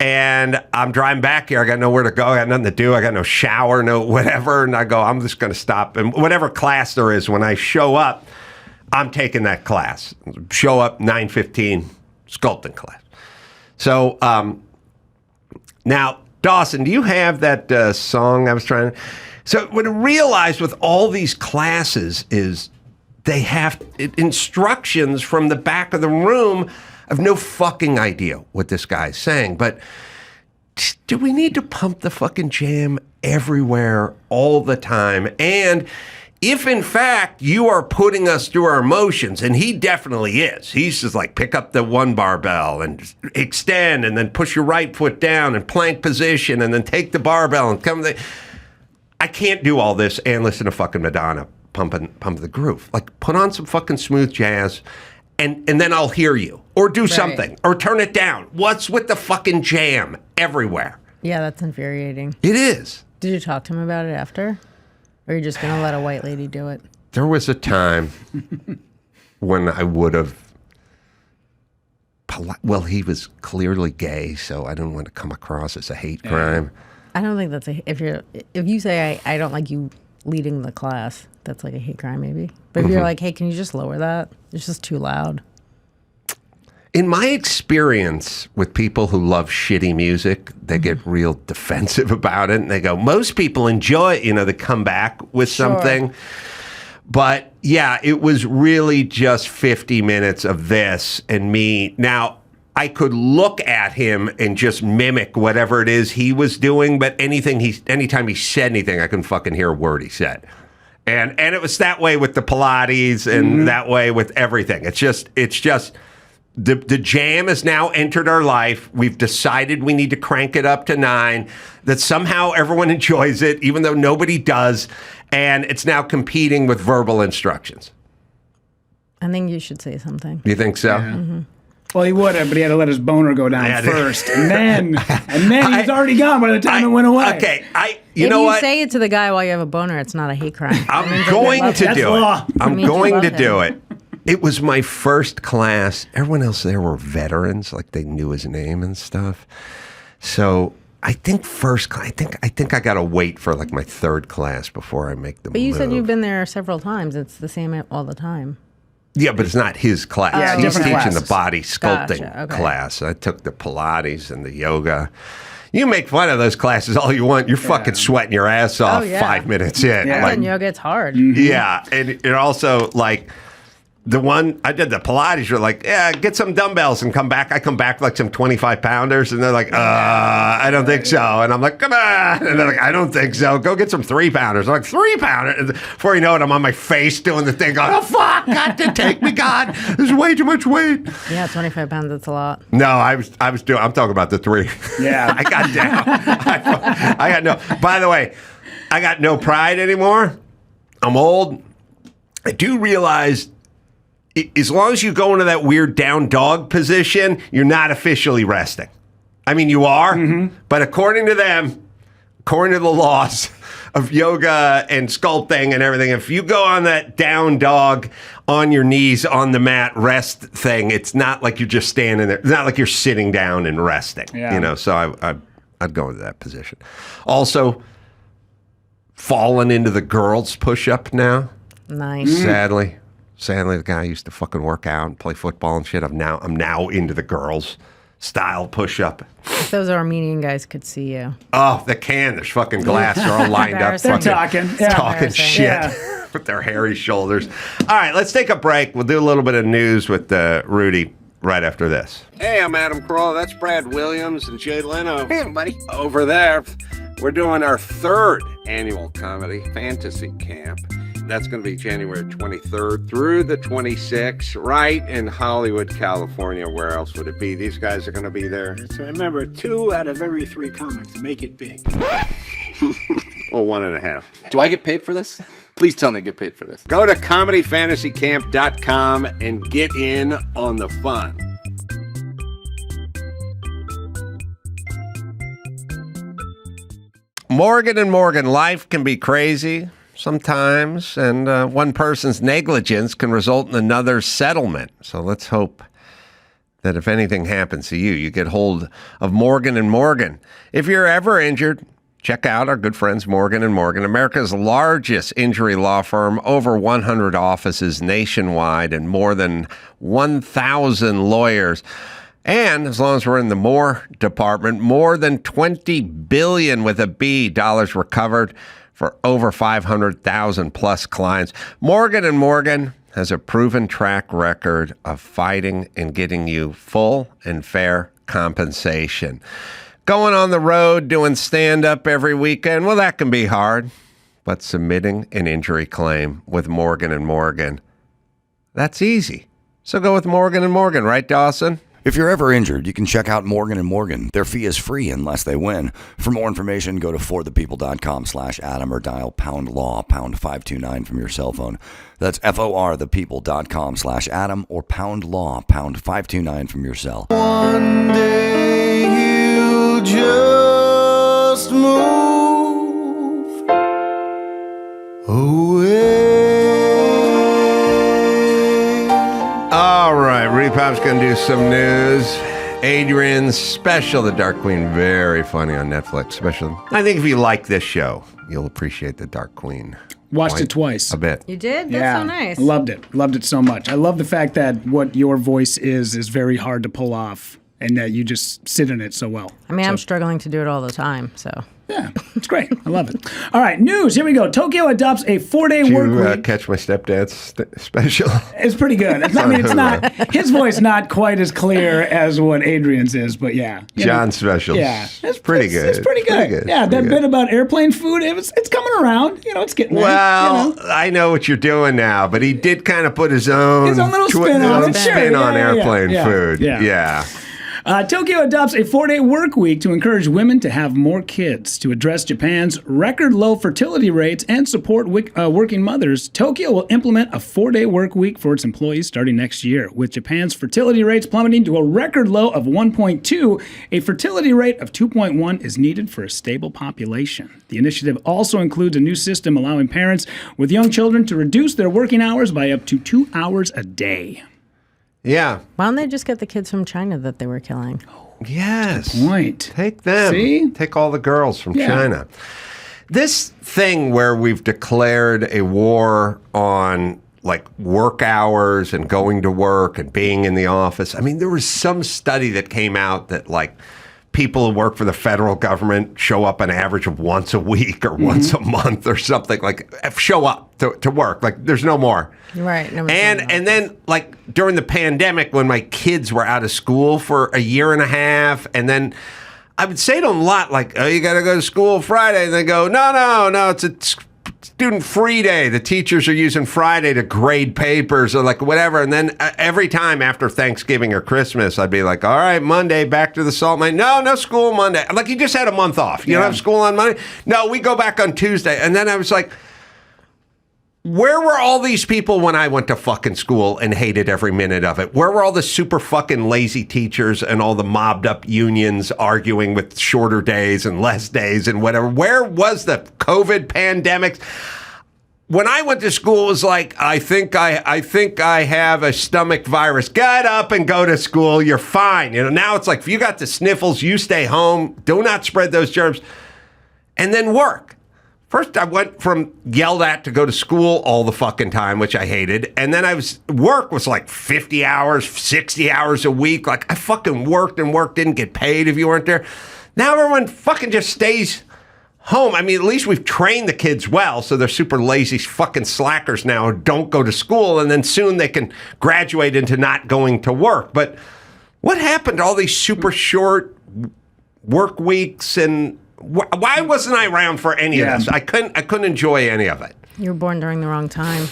And I'm driving back here. I got nowhere to go. I got nothing to do. I got no shower, no whatever. And I go, I'm just going to stop. And whatever class there is, when I show up, I'm taking that class. Show up 9:15, sculpting class. So now, Dawson, do you have that song I was trying to... So what I realized with all these classes is they have instructions from the back of the room. I have no fucking idea what this guy's saying, but do we need to pump the fucking jam everywhere all the time? And... if, in fact, you are putting us through our motions, and he definitely is. He's just like, pick up the one barbell and extend and then push your right foot down and plank position and then take the barbell and come. I can't do all this and listen to fucking Madonna pump the groove. Like, put on some fucking smooth jazz and then I'll hear you. Or do something. Or turn it down. What's with the fucking jam everywhere? Yeah, that's infuriating. It is. Did you talk to him about it after? Or are you just going to let a white lady do it? There was a time when I would have... Well, he was clearly gay, so I didn't want to come across as a hate crime. I don't think that's if you say I don't like you leading the class, that's like a hate crime maybe. But if you're like, hey, can you just lower that? It's just too loud. In my experience with people who love shitty music, they get real defensive about it. And they go, most people enjoy it, they come back with something. But yeah, it was really just 50 minutes of this and me. Now, I could look at him and just mimic whatever it is he was doing. But anytime he said anything, I couldn't fucking hear a word he said. And it was that way with the Pilates and that way with everything. It's just... The jam has now entered our life. We've decided we need to crank it up to 9, that somehow everyone enjoys it, even though nobody does, and it's now competing with verbal instructions. I think you should say something. You think so? Yeah. Mm-hmm. Well, he would have, but he had to let his boner go down first, and then he's already gone by the time it went away. Okay, if you say it to the guy while you have a boner, it's not a hate crime. I'm going to do it. I'm going to do it. It was my first class. Everyone else there were veterans, like they knew his name and stuff. So I think I think I got to wait for like my 3rd class before I make the move. But you said you've been there several times. It's the same all the time. Yeah, but it's not his class. Yeah, He's different teaching classes. the body sculpting class. I took the Pilates and the yoga. You make fun of those classes all you want. You're fucking sweating your ass off 5 minutes in. Yeah. And yoga, it's hard. Yeah, and it also like... The one I did the Pilates, you're like, yeah, get some dumbbells and come back. I come back like some 25-pounders, and they're like, I don't think so. And I'm like, come on. And they're like, I don't think so. Go get some 3-pounders. I'm like, 3-pounders. And before you know it, I'm on my face doing the thing, going, oh, fuck, God, take me, God. There's way too much weight. Yeah, 25 pounds, that's a lot. No, I'm talking about the 3. Yeah. I got down. I got no, by the way, I got no pride anymore. I'm old. I do realize as long as you go into that weird down dog position, you're not officially resting. I mean, you are, but according to them, according to the laws of yoga and sculpting and everything, if you go on that down dog on your knees on the mat rest thing, it's not like you're just standing there. It's not like you're sitting down and resting. Yeah. So I'd go into that position. Also, falling into the girls push-up now. Nice. Sadly, the guy I used to fucking work out and play football and shit. I'm now into the girls style push-up. If those Armenian guys could see you. Oh, there's fucking glass. They're all lined up. They're fucking talking shit Yeah. with their hairy shoulders. All right, let's take a break. We'll do a little bit of news with Rudy right after this. Hey, I'm Adam Carolla. That's Brad Williams and Jay Leno. Hey, buddy. Over there, we're doing our 3rd annual comedy fantasy camp. That's going to be January 23rd through the 26th, right in Hollywood, California. Where else would it be? These guys are going to be there. So remember, 2 out of every 3 comics make it big. Well, 1.5. Do I get paid for this? Please tell me I get paid for this. Go to comedyfantasycamp.com and get in on the fun. Morgan & Morgan, life can be crazy sometimes, and one person's negligence can result in another's settlement. So let's hope that if anything happens to you, you get hold of Morgan & Morgan. If you're ever injured, check out our good friends Morgan & Morgan, America's largest injury law firm, over 100 offices nationwide and more than 1,000 lawyers. And as long as we're in the more department, more than $20 billion with a B dollars recovered for over 500,000 plus clients. Morgan & Morgan has a proven track record of fighting and getting you full and fair compensation. Going on the road, doing stand-up every weekend, well, that can be hard. But submitting an injury claim with Morgan & Morgan, that's easy. So go with Morgan & Morgan, right, Dawson? If you're ever injured, you can check out Morgan & Morgan. Their fee is free unless they win. For more information, go to forthepeople.com/Adam or dial #law, #529 from your cell phone. That's forthepeople.com/Adam or #law, #529 from your cell. One day you'll just move away. All right, Rudy Pavich's going to do some news. Adrienne's special, The Dark Queen, very funny on Netflix. Special. I think if you like this show, you'll appreciate The Dark Queen. Watched it twice. A bit. You did? That's so nice. Loved it. Loved it so much. I love the fact that what your voice is very hard to pull off and that you just sit in it so well. I mean, I'm struggling to do it all the time, so. Yeah, it's great. I love it. All right, news. Here we go. Tokyo adopts a 4-day Did work you week. catch my stepdad's special? It's pretty good. I mean, it's not his voice not quite as clear as what Adrienne's is, but yeah. John's special. Yeah, it's pretty good. It's pretty good. Yeah, that bit about airplane food. It's coming around. It's getting there. Well, I know what you're doing now, but he did kind of put his own little spin on it. spin on airplane food. Yeah. Tokyo adopts a 4-day work week to encourage women to have more kids. To address Japan's record low fertility rates and support working mothers, Tokyo will implement a 4-day work week for its employees starting next year. With Japan's fertility rates plummeting to a record low of 1.2, a fertility rate of 2.1 is needed for a stable population. The initiative also includes a new system allowing parents with young children to reduce their working hours by up to 2 hours a day. Yeah. Why don't they just get the kids from China that they were killing? Yes. Point. Take them. See? Take all the girls from China. This thing where we've declared a war on like work hours and going to work and being in the office. I mean, there was some study that came out that like people who work for the federal government show up an average of once a week or once a month or something, like show up to work. Like there's no more. Right. And then like during the pandemic when my kids were out of school for a year and a half, and then I would say to them a lot like, oh, you got to go to school Friday. And they go, no, it's a student free day. The teachers are using Friday to grade papers or like whatever. And then every time after Thanksgiving or Christmas, I'd be like, all right, Monday, back to the salt mine. No school Monday. Like you just had a month off. You don't have school on Monday? No, we go back on Tuesday. And then I was like, Where were all these people when I went to fucking school and hated every minute of it? Where were all the super fucking lazy teachers and all the mobbed up unions arguing with shorter days and less days and whatever? Where was the COVID pandemic? When I went to school, it was like, I think I have a stomach virus. Get up and go to school. You're fine. You know, now it's like, if you got the sniffles, you stay home. Do not spread those germs. And then work. First, I went from yelled at to go to school all the fucking time, which I hated. And then work was like 50 hours, 60 hours a week. Like, I fucking worked, didn't get paid if you weren't there. Now everyone fucking just stays home. I mean, at least we've trained the kids well, so they're super lazy fucking slackers now who don't go to school, and then soon they can graduate into not going to work. But what happened to all these super short work weeks, and why wasn't I around for any of this? I couldn't enjoy any of it. You were born during the wrong time.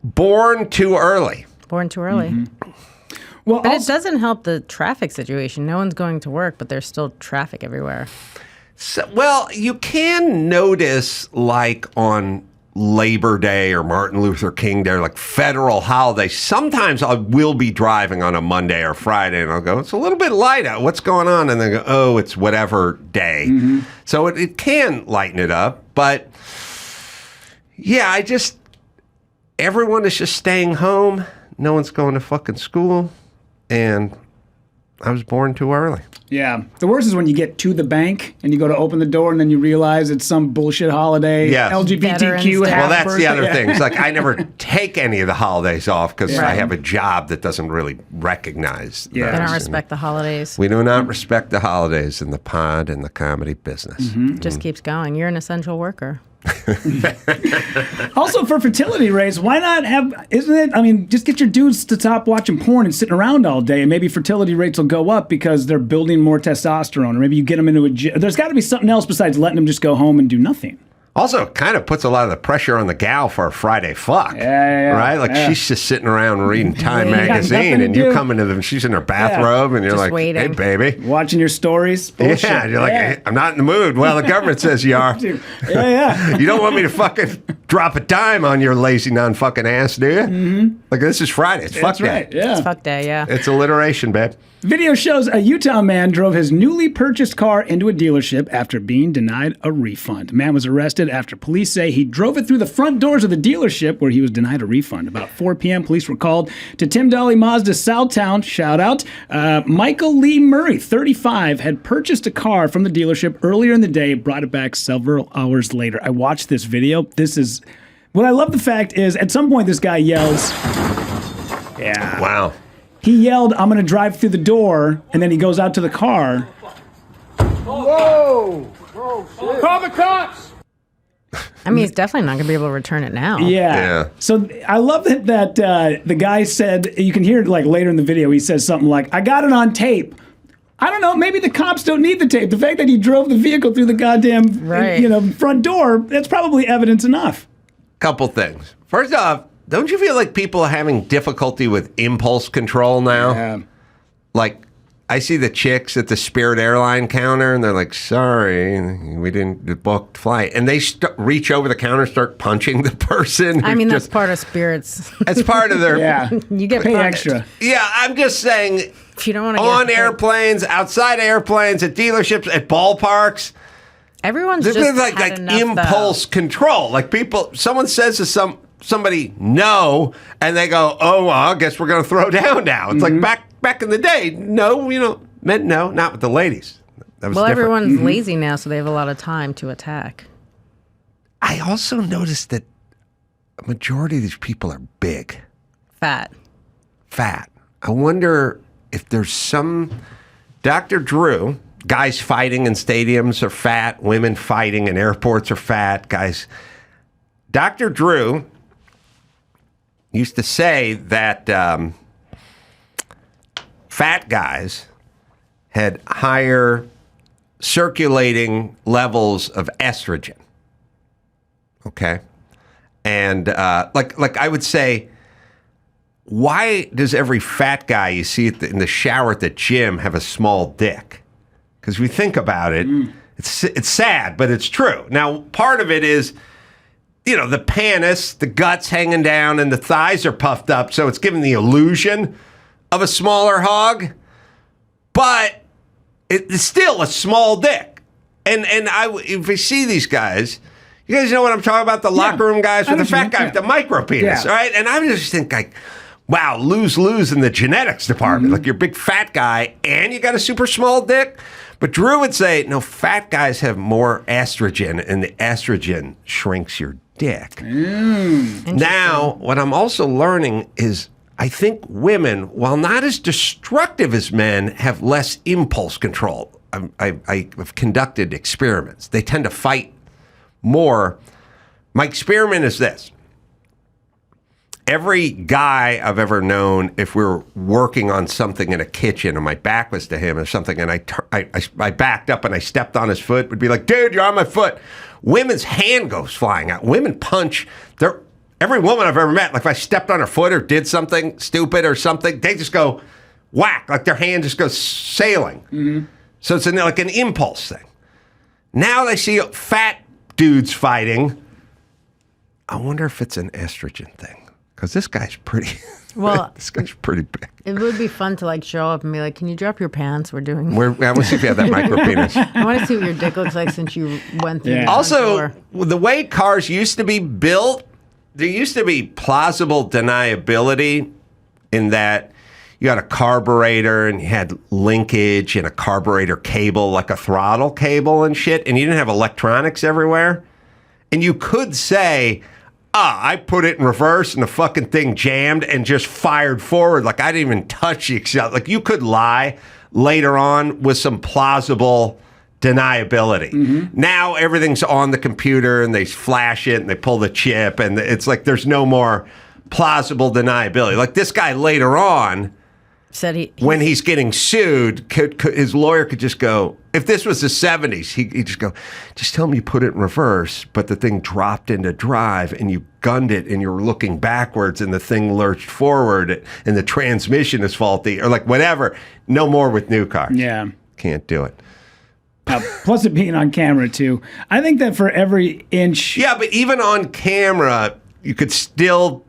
Born too early. Born too early. Mm-hmm. Well, but it doesn't help the traffic situation. No one's going to work, but there's still traffic everywhere. So, well, you can notice, like on Labor Day or Martin Luther King Day, like federal holidays, sometimes I will be driving on a Monday or Friday and I'll go, it's a little bit light out. What's going on? And they go, oh, it's whatever day. Mm-hmm. So it can lighten it up. But yeah, everyone is just staying home. No one's going to fucking school. And I was born too early. Yeah. The worst is when you get to the bank and you go to open the door and then you realize it's some bullshit holiday. Yes. LGBTQ. Well, that's the other thing. It's like I never take any of the holidays off because I have a job that doesn't really recognize those. They don't respect the holidays. We do not respect the holidays in the pod and the comedy business. Mm-hmm. Just keeps going. You're an essential worker. Also, for fertility rates, why not just get your dudes to stop watching porn and sitting around all day, and maybe fertility rates will go up because they're building more testosterone, or maybe you get them into a gym. There's got to be something else besides letting them just go home and do nothing. Also, it kind of puts a lot of the pressure on the gal for a Friday fuck. Yeah. Right? Like, she's just sitting around reading Time magazine, and you come into them, she's in her bathrobe, and you're just like, waiting. Hey, baby. Watching your stories. Bullshit. Yeah, you're like, hey, I'm not in the mood. Well, the government says you are. Yeah. You don't want me to fucking drop a dime on your lazy non-fucking ass, do you? Mm-hmm. Like, this is Friday. It's fuck day. Right. Yeah. It's fuck day, yeah. It's alliteration, babe. Video shows a Utah man drove his newly purchased car into a dealership after being denied a refund. The man was arrested after police say he drove it through the front doors of the dealership where he was denied a refund. About 4 p.m., police were called to Tim Dolly Mazda Southtown. Shout out. Michael Lee Murray, 35, had purchased a car from the dealership earlier in the day, brought it back several hours later. I watched this video. What I love the fact is, at some point, this guy yells, yeah. Wow. He yelled, I'm going to drive through the door, and then he goes out to the car. Whoa! Whoa, call the cops! I mean, he's definitely not going to be able to return it now. Yeah. So I love that the guy said, you can hear it like later in the video, he says something like, I got it on tape. I don't know, maybe the cops don't need the tape. The fact that he drove the vehicle through the goddamn front door, that's probably evidence enough. Couple things. First off, don't you feel like people are having difficulty with impulse control now? Yeah. Like, I see the chicks at the Spirit airline counter, and they're like, sorry, we didn't book flight. And they reach over the counter and start punching the person. I mean, that's part of Spirit's. It's part of their... Yeah. You get pay punished. extra. Yeah, I'm just saying, if you don't want to on airplanes, outside airplanes, at dealerships, at ballparks... Everyone's There's just like had enough, impulse control. Like someone says to somebody no, and they go, oh, well, I guess we're going to throw down now. It's like back in the day, no, meant no, not with the ladies. That was different. Everyone's lazy now, so they have a lot of time to attack. I also noticed that a majority of these people are big. Fat. I wonder if there's some... Dr. Drew... Guys fighting in stadiums are fat. Women fighting in airports are fat. Guys. Dr. Drew used to say that fat guys had higher circulating levels of estrogen. Okay? And like I would say, why does every fat guy you see in the shower at the gym have a small dick? Because we think about it, it's sad, but it's true. Now, part of it is the panis, the guts hanging down, and the thighs are puffed up, so it's giving the illusion of a smaller hog. But it's still a small dick. And if I see these guys, you guys know what I'm talking about? The locker room guys with the fat guy with the micro penis, right? And I just think like, wow, lose in the genetics department. Like you're a big fat guy and you got a super small dick. But Drew would say, no, fat guys have more estrogen, and the estrogen shrinks your dick. Now, what I'm also learning is I think women, while not as destructive as men, have less impulse control. I've conducted experiments. They tend to fight more. My experiment is this. Every guy I've ever known, if we were working on something in a kitchen and my back was to him or something, and I backed up and I stepped on his foot, would be like, dude, you're on my foot. Women's hand goes flying out. Women punch. Every woman I've ever met, like if I stepped on her foot or did something stupid or something, they just go whack, like their hand just goes sailing. So it's like an impulse thing. Now they see fat dudes fighting. I wonder if it's an estrogen thing. Because this guy's pretty. Well, this guy's pretty big. It would be fun to like show up and be like, "Can you drop your pants? We're doing." I want to see if you have that micro penis. I want to see what your dick looks like since you went through. Also, the way cars used to be built, there used to be plausible deniability in that you had a carburetor and you had linkage and a carburetor cable, like a throttle cable and shit, and you didn't have electronics everywhere, and you could say, I put it in reverse and the fucking thing jammed and just fired forward. Like I didn't even touch the accelerator. Like you could lie later on with some plausible deniability. Now everything's on the computer and they flash it and they pull the chip and it's like there's no more plausible deniability. Like this guy later on said when he's getting sued, his lawyer could just go, if this was the 70s, he'd just go, just tell him you put it in reverse, but the thing dropped into drive and you gunned it and you were looking backwards and the thing lurched forward and the transmission is faulty or like whatever. No more with new cars. Yeah. Can't do it. Plus it being on camera too. I think that for every inch. Yeah, but even on camera, you could still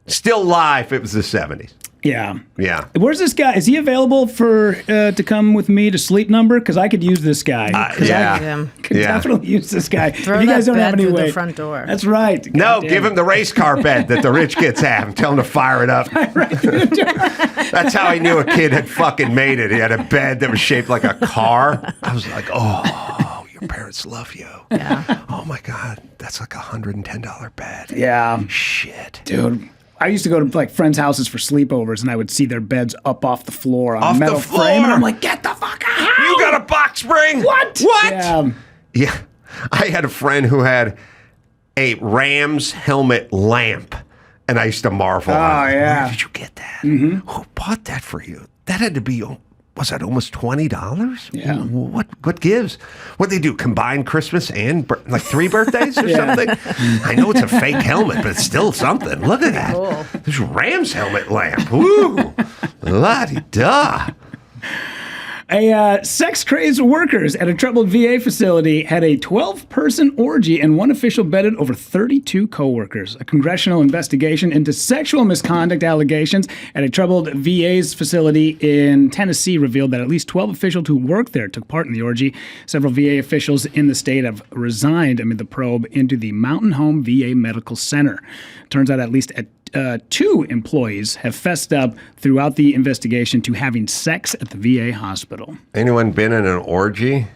lie if it was the 70s. Yeah. Yeah. Where's this guy? Is he available for to come with me to Sleep Number? Because I could use this guy. Yeah. I could definitely use this guy. Throw if you guys that don't have bed any through way. the front door. That's right. No, give him the race car bed that the rich kids have and tell him to fire it up. That's how I knew a kid had fucking made it. He had a bed that was shaped like a car. I was like, oh, your parents love you. Yeah. Oh my God, that's like $110 bed. Yeah. Shit. Dude. I used to go to like friends' houses for sleepovers, and I would see their beds up off the floor on a metal frame, and I'm like, "Get the fuck out! You got a box spring? What? What? Yeah. I had a friend who had a Rams helmet lamp, and I used to marvel. Where did you get that? Who bought that for you? That had to be. Was that almost $20? Yeah. What gives? What they do? Combine Christmas and like 3 birthdays or something? I know it's a fake helmet, but it's still something. Look at that. Cool. This Rams helmet lamp. Woo! La-di-da. Sex-crazed workers at a troubled VA facility had a 12-person orgy and one official bedded over 32 coworkers. A congressional investigation into sexual misconduct allegations at a troubled VA's facility in Tennessee revealed that at least 12 officials who worked there took part in the orgy. Several VA officials in the state have resigned amid the probe into the Mountain Home VA Medical Center. Turns out at least 2 employees have fessed up throughout the investigation to having sex at the VA hospital. Anyone been in an orgy?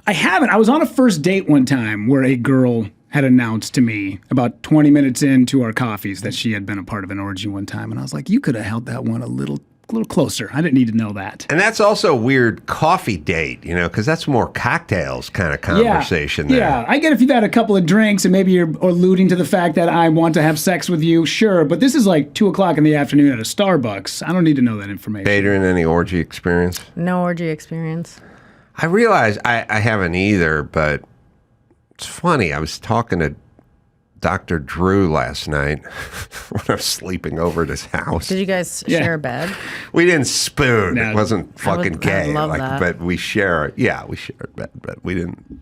I haven't. I was on a first date one time where a girl had announced to me about 20 minutes into our coffees that she had been a part of an orgy one time. And I was like, you could have held that one a little closer. I didn't need to know that. And that's also a weird coffee date, because that's more cocktails kind of conversation there. Yeah, I get if you've had a couple of drinks and maybe you're alluding to the fact that I want to have sex with you, sure. But this is like 2 o'clock in the afternoon at a Starbucks. I don't need to know that information. Adrienne, any orgy experience? No orgy experience. I realize I haven't either, but it's funny. I was talking to Dr. Drew last night when I was sleeping over at his house. Did you guys share a bed? We didn't spoon. No. It wasn't fucking gay. I love that. But we share. Yeah, we shared a bed, but we didn't.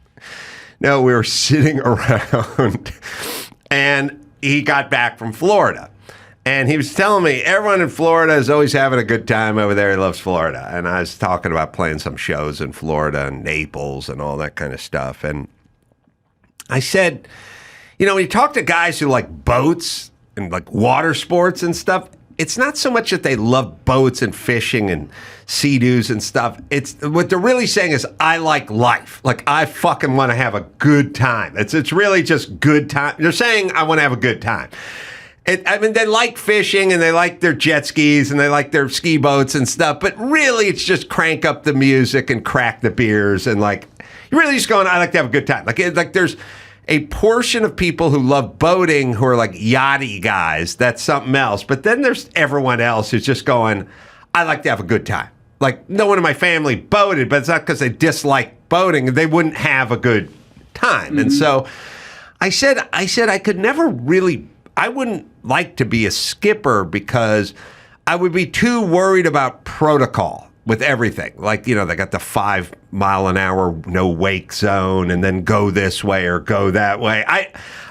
No, we were sitting around, and he got back from Florida. And he was telling me, everyone in Florida is always having a good time over there. He loves Florida. And I was talking about playing some shows in Florida and Naples and all that kind of stuff. And I said, you know, when you talk to guys who like boats and like water sports and stuff, it's not so much that they love boats and fishing and sea-doos and stuff. It's what they're really saying is, I like life. Like, I fucking want to have a good time. It's really just good time. They're saying, I want to have a good time. I mean, they like fishing and they like their jet skis and they like their ski boats and stuff, but really it's just crank up the music and crack the beers and like, you're really just going, I like to have a good time. Like there's a portion of people who love boating who are like yachty guys. That's something else. But then there's everyone else who's just going, I like to have a good time. Like, no one in my family boated, but it's not because they dislike boating. They wouldn't have a good time. And so I said I could never really, I wouldn't like to be a skipper because I would be too worried about protocol with everything. Like, you know, they got the 5 mile an hour no wake zone and then go this way or go that way.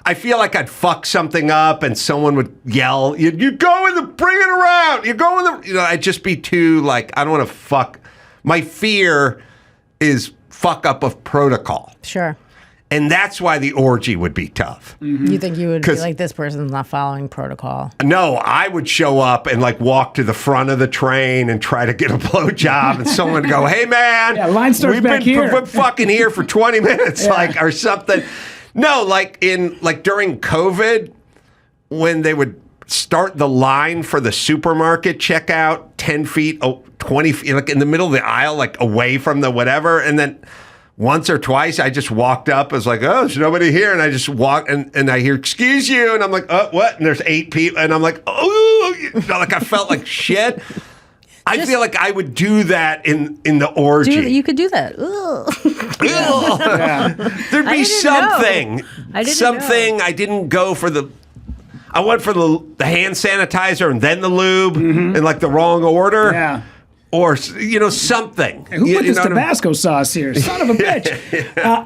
I feel like I'd fuck something up and someone would yell, you go in the, bring it around. You go in the, you know, I'd just be too like, I don't want to fuck. My fear is fuck up of protocol. Sure. And that's why the orgy would be tough. You think you would be like, this person's not following protocol? No, I would show up and like walk to the front of the train and try to get a blowjob, and someone would go, "Hey man, line starts we've back been here." fucking here for 20 minutes, like or something." No, like during COVID, when they would start the line for the supermarket checkout 10 feet, 20 feet, like in the middle of the aisle, like away from the whatever, and then. Once or twice, I just walked up. I was like, oh, there's nobody here. And I just walk and I hear, excuse you. And I'm like, oh, what? And there's 8 people. And I'm like, oh, you know, like I felt like shit. I feel like I would do that in the orgy. You could do that. There'd be something. I didn't something. know. I didn't go for the... I went for the hand sanitizer and then the lube in like the wrong order. Yeah. Or, you know, something. Hey, who put this Tabasco sauce here? Son of a bitch.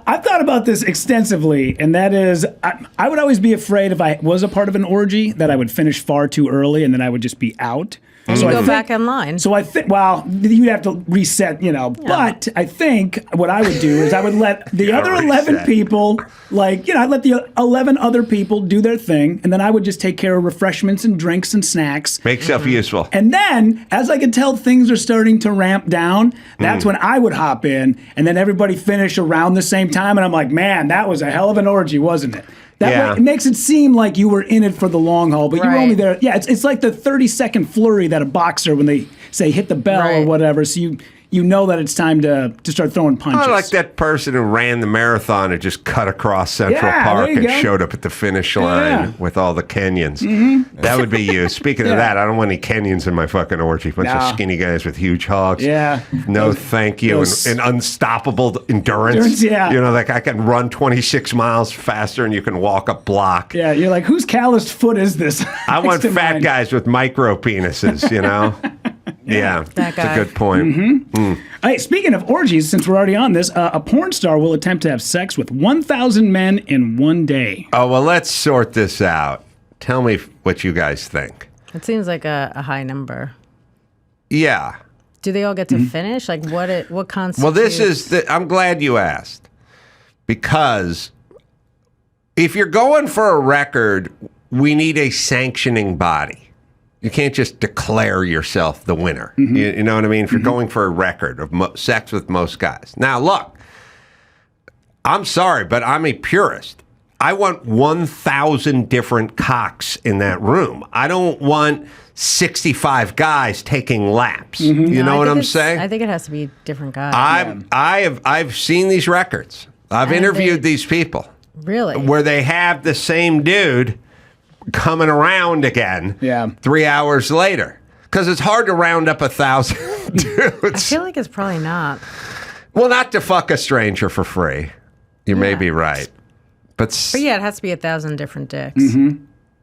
I've thought about this extensively, and that is, I would always be afraid if I was a part of an orgy that I would finish far too early and then I would just be out. And so you go back in line. So I think, well, you'd have to reset, you know. Yeah. But I think what I would do is I would let the other 11 people, like, you know, I'd let the 11 other people do their thing, and then I would just take care of refreshments and drinks and snacks. Make yourself useful. And then, as I could tell things are starting to ramp down, that's when I would hop in, and then everybody finish around the same time, and I'm like, man, that was a hell of an orgy, wasn't it? That way, it makes it seem like you were in it for the long haul, but you were only there. Yeah, it's like the 30-second flurry that a boxer, when they say hit the bell or whatever, so you know that it's time to start throwing punches. I like that person who ran the marathon and just cut across Central Park and showed up at the finish line with all the Kenyans. That would be you. Speaking of that, I don't want any Kenyans in my fucking orgy. Bunch of skinny guys with huge hogs. No, thank you. And unstoppable endurance. You know, like I can run 26 miles faster than you can walk a block. Yeah, you're like, whose calloused foot is this? I want fat guys with micro penises, you know? Yeah, that's a good point. Hey, speaking of orgies, since we're already on this, a porn star will attempt to have sex with 1,000 men in one day. Oh, well, let's sort this out. Tell me what you guys think. It seems like a high number. Yeah. Do they all get to finish? Like, what constitutes... Well, this is... I'm glad you asked. Because if you're going for a record, we need a sanctioning body. You can't just declare yourself the winner. You know what I mean? If you're going for a record of sex with most guys. Now, look, I'm sorry, but I'm a purist. I want 1,000 different cocks in that room. I don't want 65 guys taking laps. You know what I'm saying? I think it has to be different guys. I've seen these records. I've interviewed these people. Really? Where they have the same dude coming around again 3 hours later. Because it's hard to round up 1,000 dudes. I feel like it's probably not. Well, not to fuck a stranger for free. You may be right. But yeah, it has to be 1,000 different dicks.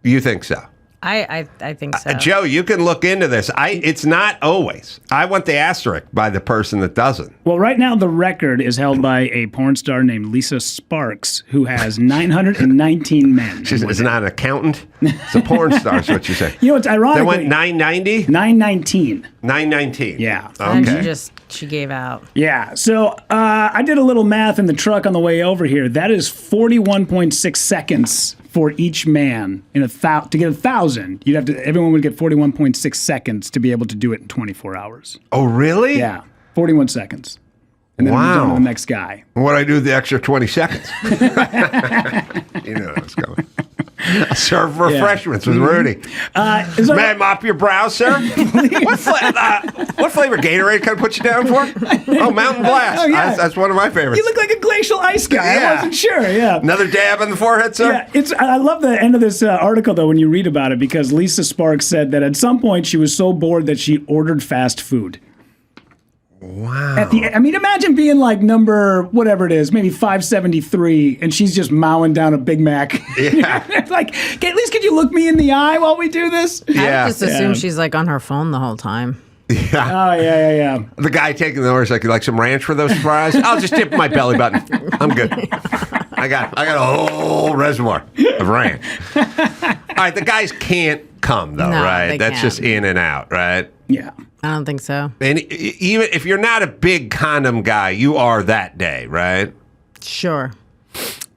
You think so? I think so. Joe, you can look into this. It's not always. I want the asterisk by the person that doesn't. Well, right now the record is held by a porn star named Lisa Sparks, who has 919 men. She's not an accountant. It's a porn star, is what you say. You know, it's ironic. They went 990? 919. 919. Yeah. And Okay. she gave out. Yeah. So I did a little math in the truck on the way over here. That is 41.6 seconds for each man to get 1,000. Everyone would get 41.6 seconds to be able to do it in 24 hours. Oh, really? Yeah. 41 seconds. And then Wow. we're done with the next guy. What do I do with the extra 20 seconds? You know what's going. I'll serve refreshments with Rudy. So- May I mop your brow, sir? What flavor Gatorade can I put you down for? Oh, Mountain Blast. Oh, yeah. That's one of my favorites. You look like a glacial ice guy. Yeah. I wasn't sure. Yeah. Another dab in the forehead, sir? Yeah, I love the end of this article, though, when you read about it, because Lisa Sparks said that at some point she was so bored that she ordered fast food. Wow. Imagine being like number, whatever it is, maybe 573, and she's just mowing down a Big Mac. Yeah. Like, at least could you look me in the eye while we do this? Yeah. I just assume she's like on her phone the whole time. Yeah. Oh, yeah. The guy taking the orders, like, you like some ranch for those fries? I'll just dip my belly button. I'm good. I got a whole reservoir of ranch. All right, the guys can't come, though, No, right? they That's can't. just in and out, right? Yeah. I don't think so. And even if you're not a big condom guy, you are that day, right? Sure.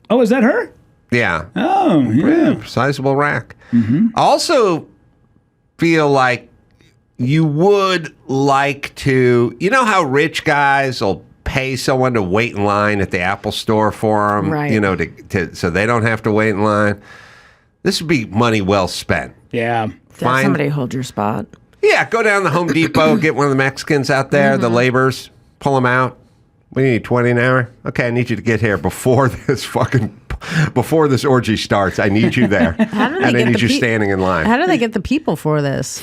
Oh, is that her? Yeah. Oh, yeah. Sizable rack. I also feel like you would like to, you know how rich guys will pay someone to wait in line at the Apple store for them, Right. you know, so they don't have to wait in line. This would be money well spent. Yeah. Have somebody hold your spot. Yeah, go down to Home Depot, get one of the Mexicans out there, the laborers, pull them out. We need 20 an hour. Okay, I need you to get here before this orgy starts. I need you there. How do they and I get need the you standing in line. How do they get the people for this?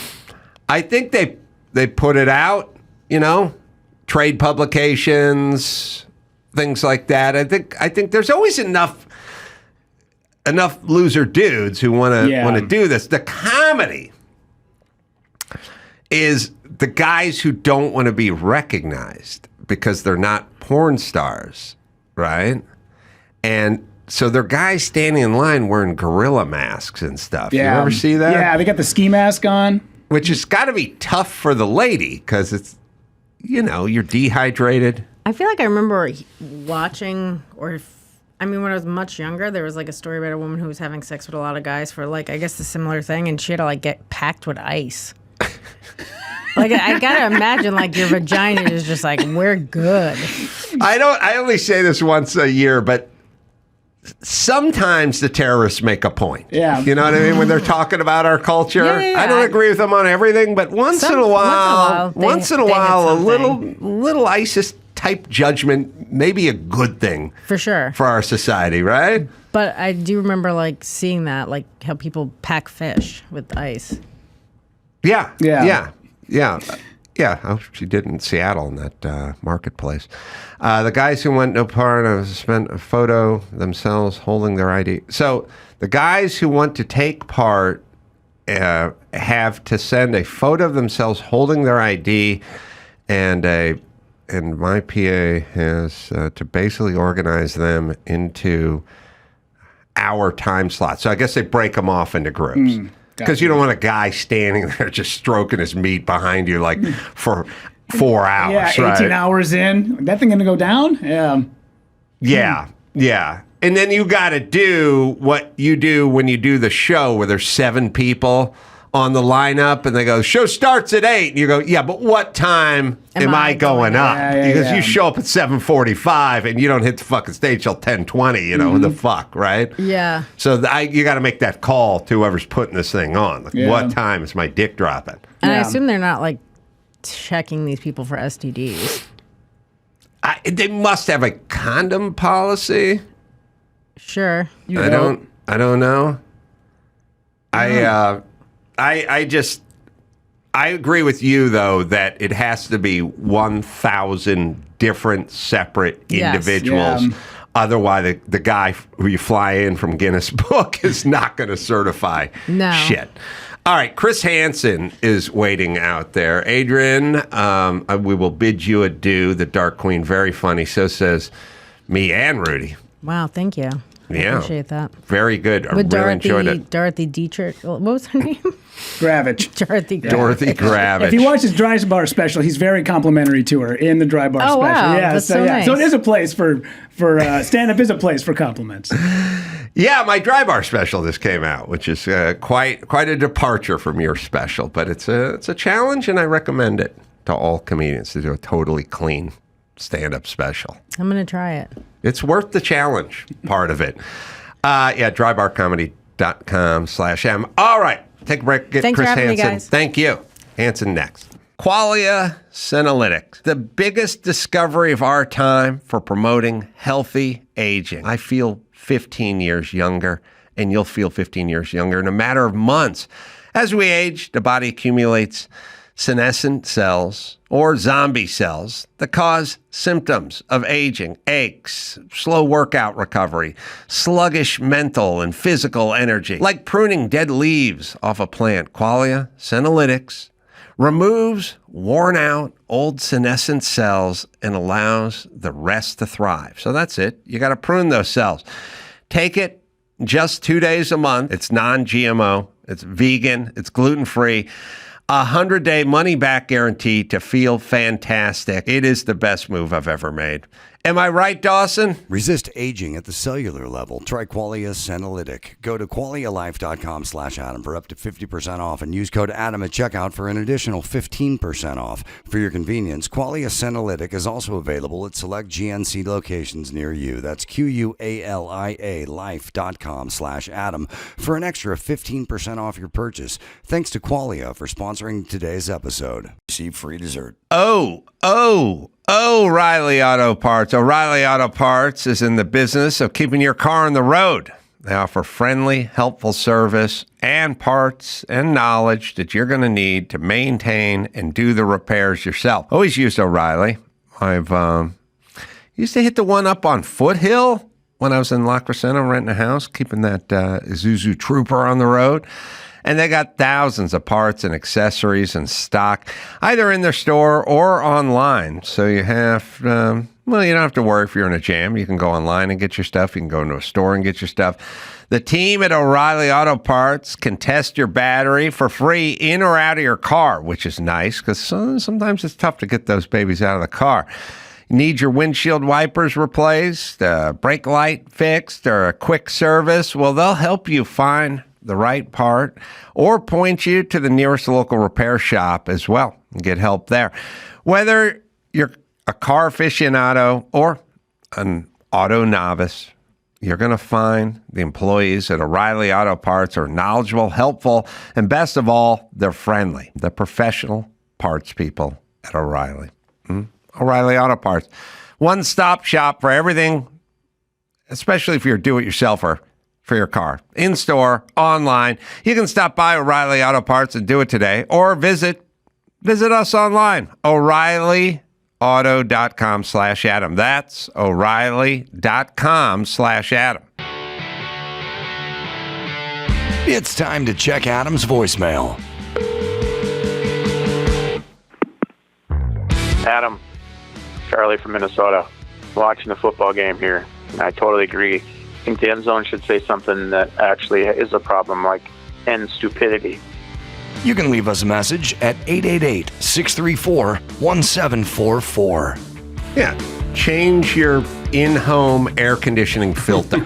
I think they put it out, you know, trade publications, things like that. I think there's always enough loser dudes who want to do this. The comedy is the guys who don't want to be recognized because they're not porn stars, right? And so they're guys standing in line wearing gorilla masks and stuff. Yeah. You ever see that? Yeah, they got the ski mask on. Which has got to be tough for the lady because it's, you know, you're dehydrated. I feel like I remember watching, when I was much younger, there was like a story about a woman who was having sex with a lot of guys for like, I guess the similar thing, and she had to like get packed with ice. Like, I gotta imagine like your vagina is just like, we're good. I only say this once a year, but sometimes the terrorists make a point. Yeah. You know what I mean? When they're talking about our culture. Yeah. I don't agree with them on everything, but once in a while, they hit a something. little ISIS type judgment may be a good thing For sure. for our society, right? But I do remember like seeing that, like how people pack fish with ice. Yeah. Yeah. Oh, she did in Seattle in that marketplace. The guys who went no part of spent a photo themselves holding their ID. So the guys who want to take part have to send a photo of themselves holding their ID, and my PA has to basically organize them into hour time slots. So I guess they break them off into groups. Because you don't want a guy standing there just stroking his meat behind you like for 4 hours, Yeah, 18 right? hours in. That thing going to go down? Yeah. Yeah. And then you got to do what you do when you do the show where there's 7 people on the lineup and they go, show starts at 8. And you go, yeah, but what time am I going up? Because you show up at 7:45 and you don't hit the fucking stage till 10:20, you know, the fuck, right? Yeah. So you got to make that call to whoever's putting this thing on. Like, what time is my dick dropping? And I Yeah. assume they're not like checking these people for STDs. They must have a condom policy. Sure. I don't know. I agree with you though that it has to be 1,000 different separate Yes. individuals. Yeah. Otherwise, the guy who you fly in from Guinness Book is not going to certify No. shit. All right, Chris Hansen is waiting out there. Adrienne, we will bid you adieu. The Dark Queen, very funny. So says me and Rudy. Wow, thank you. I appreciate that. Very good. I With really enjoyed it. Dorothy Dietrich. What was her name? Gravich. Dorothy Gravich. If you watch his Dry Bar special, he's very complimentary to her in the Dry Bar special. Wow, Yeah, that's so so yeah. nice. So it is a place for stand-up is a place for compliments. Yeah, my Dry Bar special just came out, which is quite a departure from your special, but it's a challenge, and I recommend it to all comedians to do a totally clean stand-up special. I'm going to try it. It's worth the challenge part of it. drybarcomedy.com/M. All right, take a break. Get Thanks Chris for having me, Hansen. guys. Thank you. Hansen next. Qualia Senolytics, the biggest discovery of our time for promoting healthy aging. I feel 15 years younger, and you'll feel 15 years younger in a matter of months. As we age, the body accumulates senescent cells or zombie cells that cause symptoms of aging, aches, slow workout recovery, sluggish mental and physical energy. Like pruning dead leaves off a plant, Qualia Senolytics removes worn out old senescent cells and allows the rest to thrive. So that's it. You got to prune those cells. Take it just 2 days a month. It's non-GMO. It's vegan. It's gluten-free. 100-day money-back guarantee to feel fantastic. It is the best move I've ever made. Am I right, Dawson? Resist aging at the cellular level. Try Qualia Senolytic. Go to qualialife.com/Adam for up to 50% off and use code Adam at checkout for an additional 15% off. For your convenience, Qualia Senolytic is also available at select GNC locations near you. That's QUALIA life.com/Adam for an extra 15% off your purchase. Thanks to Qualia for sponsoring today's episode. Receive free dessert. O'Reilly Auto Parts. O'Reilly Auto Parts is in the business of keeping your car on the road. They offer friendly, helpful service and parts and knowledge that you're going to need to maintain and do the repairs yourself. Always used O'Reilly. I've used to hit the one up on Foothill when I was in La Crescenta renting a house, keeping that Isuzu Trooper on the road. And they got thousands of parts and accessories in stock, either in their store or online. So you have, you don't have to worry if you're in a jam. You can go online and get your stuff. You can go into a store and get your stuff. The team at O'Reilly Auto Parts can test your battery for free in or out of your car, which is nice because sometimes it's tough to get those babies out of the car. You need your windshield wipers replaced, brake light fixed, or a quick service. Well, they'll help you find the right part or point you to the nearest local repair shop as well and get help there. Whether you're a car aficionado or an auto novice, you're going to find the employees at O'Reilly Auto Parts are knowledgeable, helpful, and best of all, they're friendly. The professional parts people at O'Reilly. O'Reilly Auto Parts. One-stop shop for everything, especially if you're a do-it-yourselfer for your car. In-store, online. You can stop by O'Reilly Auto Parts and do it today, or visit us online, O'ReillyAuto.com/Adam. That's O'Reilly.com/Adam. It's time to check Adam's voicemail. Adam, Charlie from Minnesota, watching the football game here. And I totally agree. I think the end zone should say something that actually is a problem, like end stupidity. You can leave us a message at 888-634-1744. Yeah, change your in-home air conditioning filter.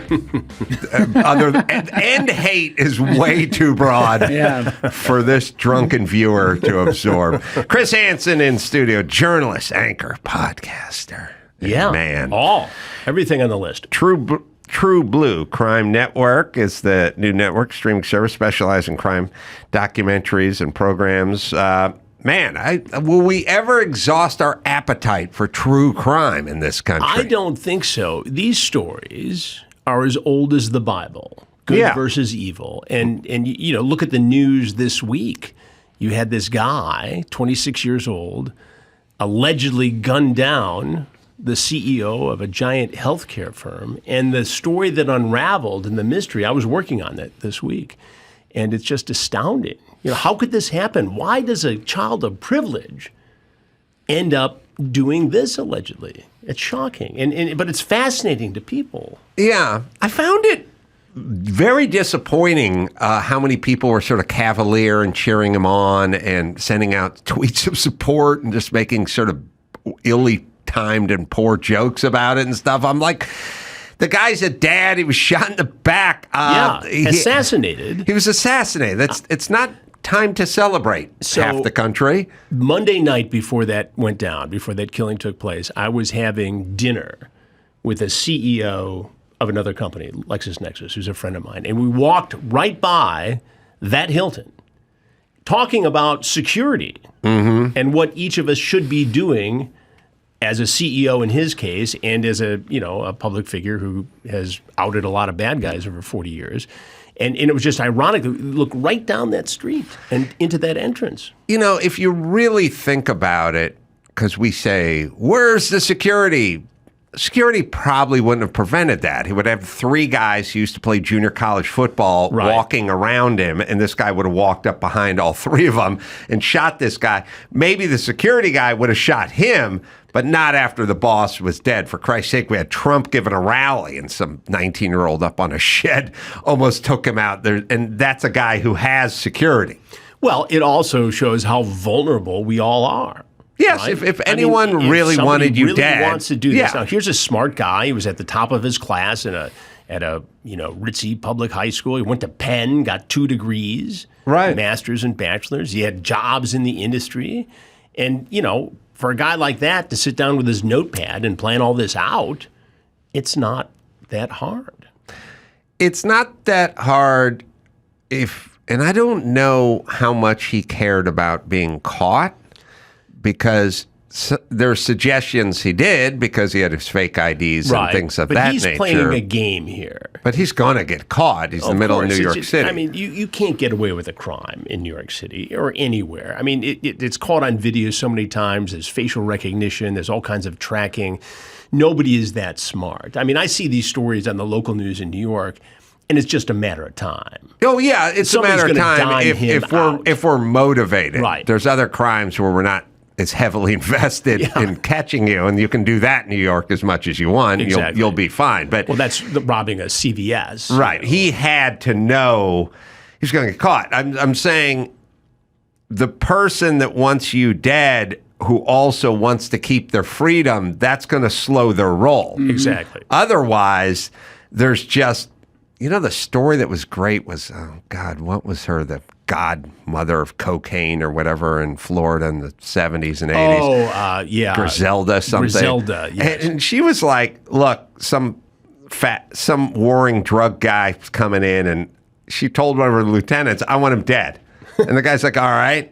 And hate is way too broad for this drunken viewer to absorb. Chris Hansen in studio, journalist, anchor, podcaster. Yeah, man. Everything on the list. True Blue Crime Network is the new network streaming service specialized in crime documentaries and programs. Will we ever exhaust our appetite for true crime in this country? I don't think so. These stories are as old as the Bible. Good versus evil. And you know, look at the news this week. You had this guy, 26 years old, allegedly gunned down the CEO of a giant healthcare firm. And the story that unraveled and the mystery, I was working on that this week. And it's just astounding. how could this happen? Why does a child of privilege end up doing this allegedly? It's shocking, but it's fascinating to people. Yeah, I found it very disappointing how many people were sort of cavalier and cheering him on and sending out tweets of support and just making sort of illy timed and poor jokes about it and stuff. I'm like, the guy's a dad. He was shot in the back. Assassinated. He was assassinated. It's not time to celebrate half the country. Monday night before that went down, before that killing took place, I was having dinner with a CEO of another company, LexisNexis, who's a friend of mine. And we walked right by that Hilton talking about security and what each of us should be doing as a CEO in his case, and as a public figure who has outed a lot of bad guys over 40 years. And it was just ironic. Look right down that street and into that entrance. If you really think about it, because we say, where's the security? Security probably wouldn't have prevented that. He would have 3 guys who used to play junior college football walking around him, and this guy would have walked up behind all 3 of them and shot this guy. Maybe the security guy would have shot him, but not after the boss was dead. For Christ's sake, we had Trump giving a rally, and some 19-year-old up on a shed almost took him out there, and that's a guy who has security. Well, it also shows how vulnerable we all are. Yes, right? if anyone really wanted you dead, wants to do this. Now, here's a smart guy. He was at the top of his class at a ritzy public high school. He went to Penn, got 2 degrees, masters and bachelors. He had jobs in the industry, and for a guy like that to sit down with his notepad and plan all this out, it's not that hard. It's not that hard and I don't know how much he cared about being caught. Because there are suggestions he did because he had his fake IDs and things of that nature. But he's playing a game here. But he's going to get caught. He's in the middle of New York City. I mean, you can't get away with a crime in New York City or anywhere. I mean, it's caught on video so many times. There's facial recognition. There's all kinds of tracking. Nobody is that smart. I mean, I see these stories on the local news in New York, and it's just a matter of time. Oh, yeah, it's a matter of time if we're motivated. Right. There's other crimes where we're not is heavily invested in catching you, and you can do that in New York as much as you want. Exactly. You'll be fine. But that's robbing a CVS. Right. He had to know he's going to get caught. I'm saying the person that wants you dead who also wants to keep their freedom, that's going to slow their roll. Exactly. Otherwise, there's just, the story that was great was, oh God, what was her, the godmother of cocaine or whatever in Florida in the 70s and 80s. Oh, yeah. Griselda something. Griselda, yes. And she was like, look, some warring drug guy's coming in, and she told one of her lieutenants, I want him dead. And the guy's like, all right.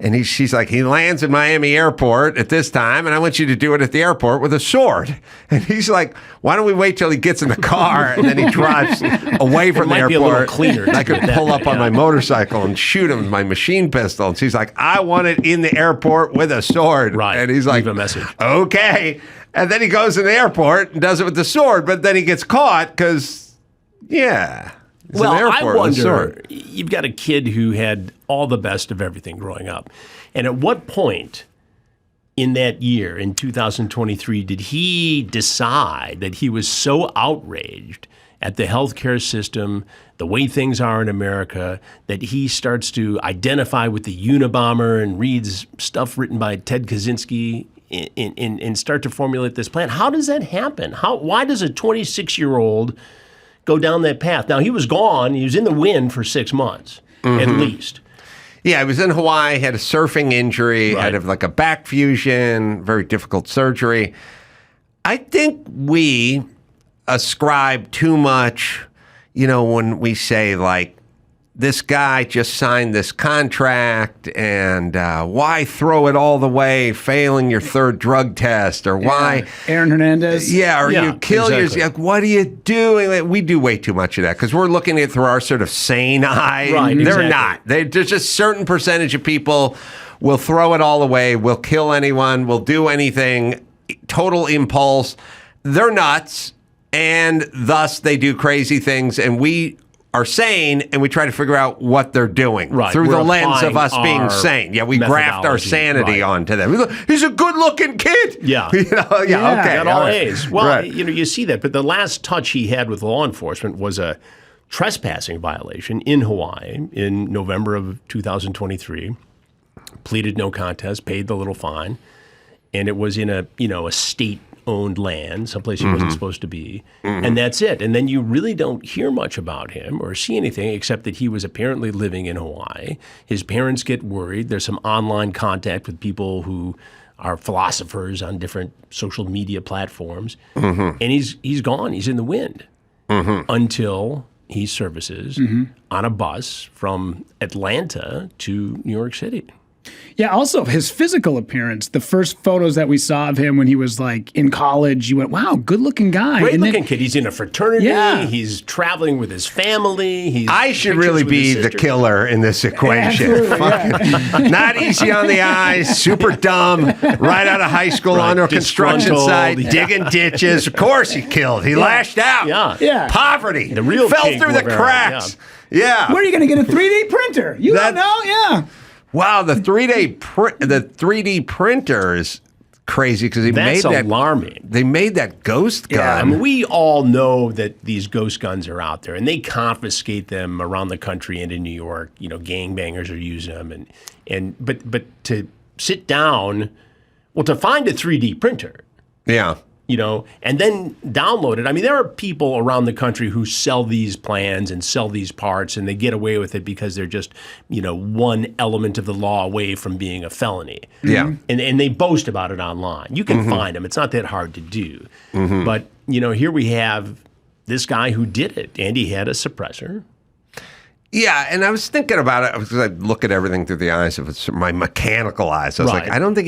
And she's like, he lands at Miami Airport at this time, and I want you to do it at the airport with a sword. And he's like, why don't we wait till he gets in the car, and then he drives away from the airport. Be a little cleaner. I could pull up on my motorcycle and shoot him with my machine pistol. And she's like, I want it in the airport with a sword. Right. And he's like, leave a message. Okay. And then he goes in the airport and does it with the sword, but then he gets caught because, Well, I wonder, you've got a kid who had all the best of everything growing up. And at what point in that year, in 2023, did he decide that he was so outraged at the healthcare system, the way things are in America, that he starts to identify with the Unabomber and reads stuff written by Ted Kaczynski and start to formulate this plan? How does that happen? Why does a 26-year-old go down that path? Now, he was gone. He was in the wind for 6 months, at least. Yeah, he was in Hawaii, had a surfing injury, had like a back fusion, very difficult surgery. I think we ascribe too much, when we say, like, this guy just signed this contract, and why throw it all the way, failing your 3rd drug test, or why Aaron Hernandez, you kill yourself. Like, what are you doing? We do way too much of that because we're looking at it through our sort of sane eye. Right, They're not. There's just a certain percentage of people will throw it all away, will kill anyone, will do anything, total impulse. They're nuts, and thus they do crazy things, and we are sane, and we try to figure out what they're doing through We're the lens of applying us being our sane. Yeah, we graft our sanity onto them. He's a good-looking kid. Yeah. Okay. Got all right. A's. Well, Right. you see that. But the last touch he had with law enforcement was a trespassing violation in Hawaii in November of 2023. Pleaded no contest, paid the little fine, and it was in a state-owned land, someplace he wasn't supposed to be, and that's it. And then you really don't hear much about him or see anything except that he was apparently living in Hawaii. His parents get worried. There's some online contact with people who are philosophers on different social media platforms, and he's gone. He's in the wind until he services on a bus from Atlanta to New York City. Yeah, also his physical appearance. The first photos that we saw of him when he was like in college, you went, wow, good looking guy. Great looking kid. He's in a fraternity. Yeah. He's traveling with his family. I should really be the killer in this equation. Not easy on the eyes, super dumb, right out of high school onto a construction site, digging ditches. Of course he killed. He lashed out. Yeah. Poverty. The real fell King through the Guevara. cracks. Yeah. Where are you going to get a 3D printer? You don't know? Yeah. Wow, the 3D printer is crazy because That's alarming. They made that ghost gun. I mean, we all know that these ghost guns are out there, and they confiscate them around the country and in New York. Gangbangers are using them, but to sit down, to find a 3D printer, and then download it. I mean, there are people around the country who sell these plans and sell these parts, and they get away with it because they're just, one element of the law away from being a felony. Yeah. And they boast about it online. You can find them. It's not that hard to do. But, here we have this guy who did it, and he had a suppressor. Yeah, and I was thinking about it because I look at everything through the eyes of my mechanical eyes. I was like, I don't think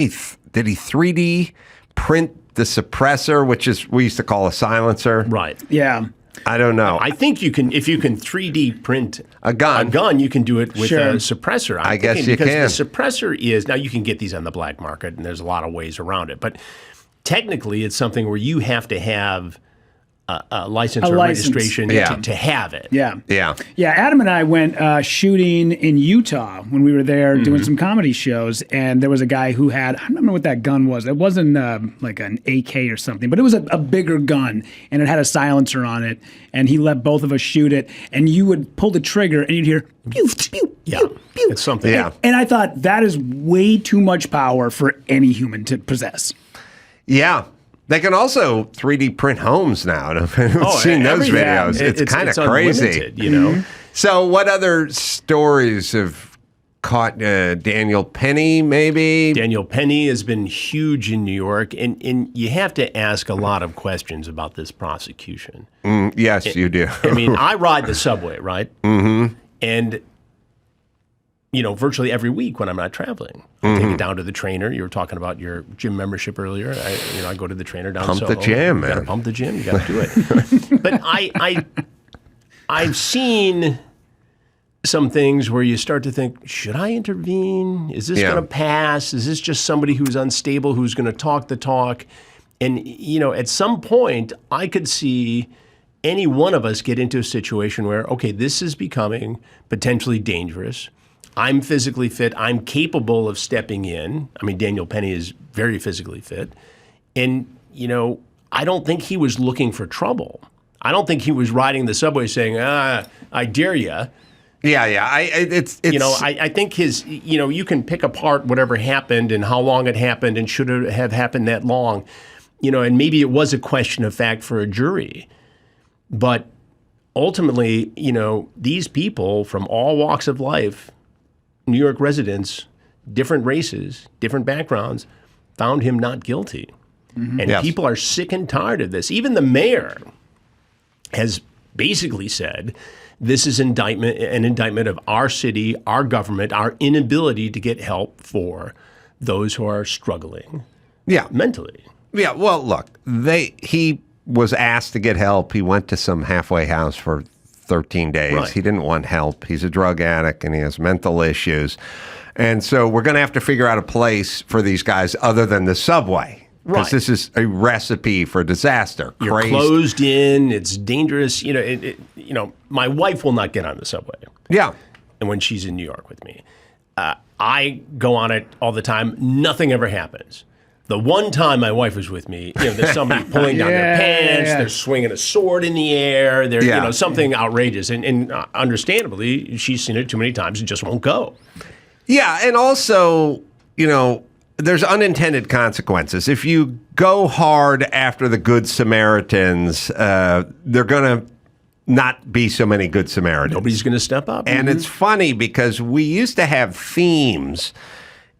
did he 3D print the suppressor, which is we used to call a silencer. Right. Yeah. I don't know. I think if you can 3D print a gun, you can do it with a suppressor. I guess you can. Because the suppressor is, now you can get these on the black market, and there's a lot of ways around it. But technically, it's something where you have to have a license or registration to have it. Yeah. Yeah. Yeah. Adam and I went shooting in Utah when we were there doing some comedy shows. And there was a guy who had, I don't remember what that gun was. It wasn't like an AK or something, but it was a bigger gun and it had a silencer on it. And he let both of us shoot it. And you would pull the trigger and you'd hear pew, pew, Yeah. pew, pew. It's something. Yeah. And I thought that is way too much power for any human to possess. Yeah. They can also 3D print homes now. I've seen those videos. It's kind of crazy. So what other stories have caught Daniel Penny, maybe? Daniel Penny has been huge in New York, and you have to ask a lot of questions about this prosecution. Yes, you do. I mean, I ride the subway, right? Mm-hmm. And virtually every week when I'm not traveling, I take it down to the trainer. You were talking about your gym membership earlier. I go to the trainer down. Pump the gym, man. You got to pump the gym. You got to do it. But I've seen some things where you start to think, should I intervene? Is this going to pass? Is this just somebody who's unstable, who's going to talk the talk? And at some point, I could see any one of us get into a situation where, okay, this is becoming potentially dangerous. I'm physically fit. I'm capable of stepping in. I mean, Daniel Penny is very physically fit. And, I don't think he was looking for trouble. I don't think he was riding the subway saying, I dare you. Yeah. I think his, you can pick apart whatever happened and how long it happened and should it have happened that long, and maybe it was a question of fact for a jury. But ultimately, these people from all walks of life, New York residents, different races, different backgrounds, found him not guilty. Mm-hmm. And people are sick and tired of this. Even the mayor has basically said this is an indictment of our city, our government, our inability to get help for those who are struggling mentally. Yeah, well, look, he was asked to get help. He went to some halfway house for 13 days. Right. He didn't want help. He's a drug addict and he has mental issues. And so we're going to have to figure out a place for these guys other than the subway. Because this is a recipe for disaster. You're closed in. It's dangerous. my wife will not get on the subway. Yeah. And when she's in New York with me, I go on it all the time. Nothing ever happens. The one time my wife was with me, there's somebody pulling down their pants, they're swinging a sword in the air, they're something outrageous. And understandably, she's seen it too many times and just won't go. Yeah, and also, there's unintended consequences. If you go hard after the Good Samaritans, they're going to not be so many Good Samaritans. Nobody's going to step up. And it's funny because we used to have themes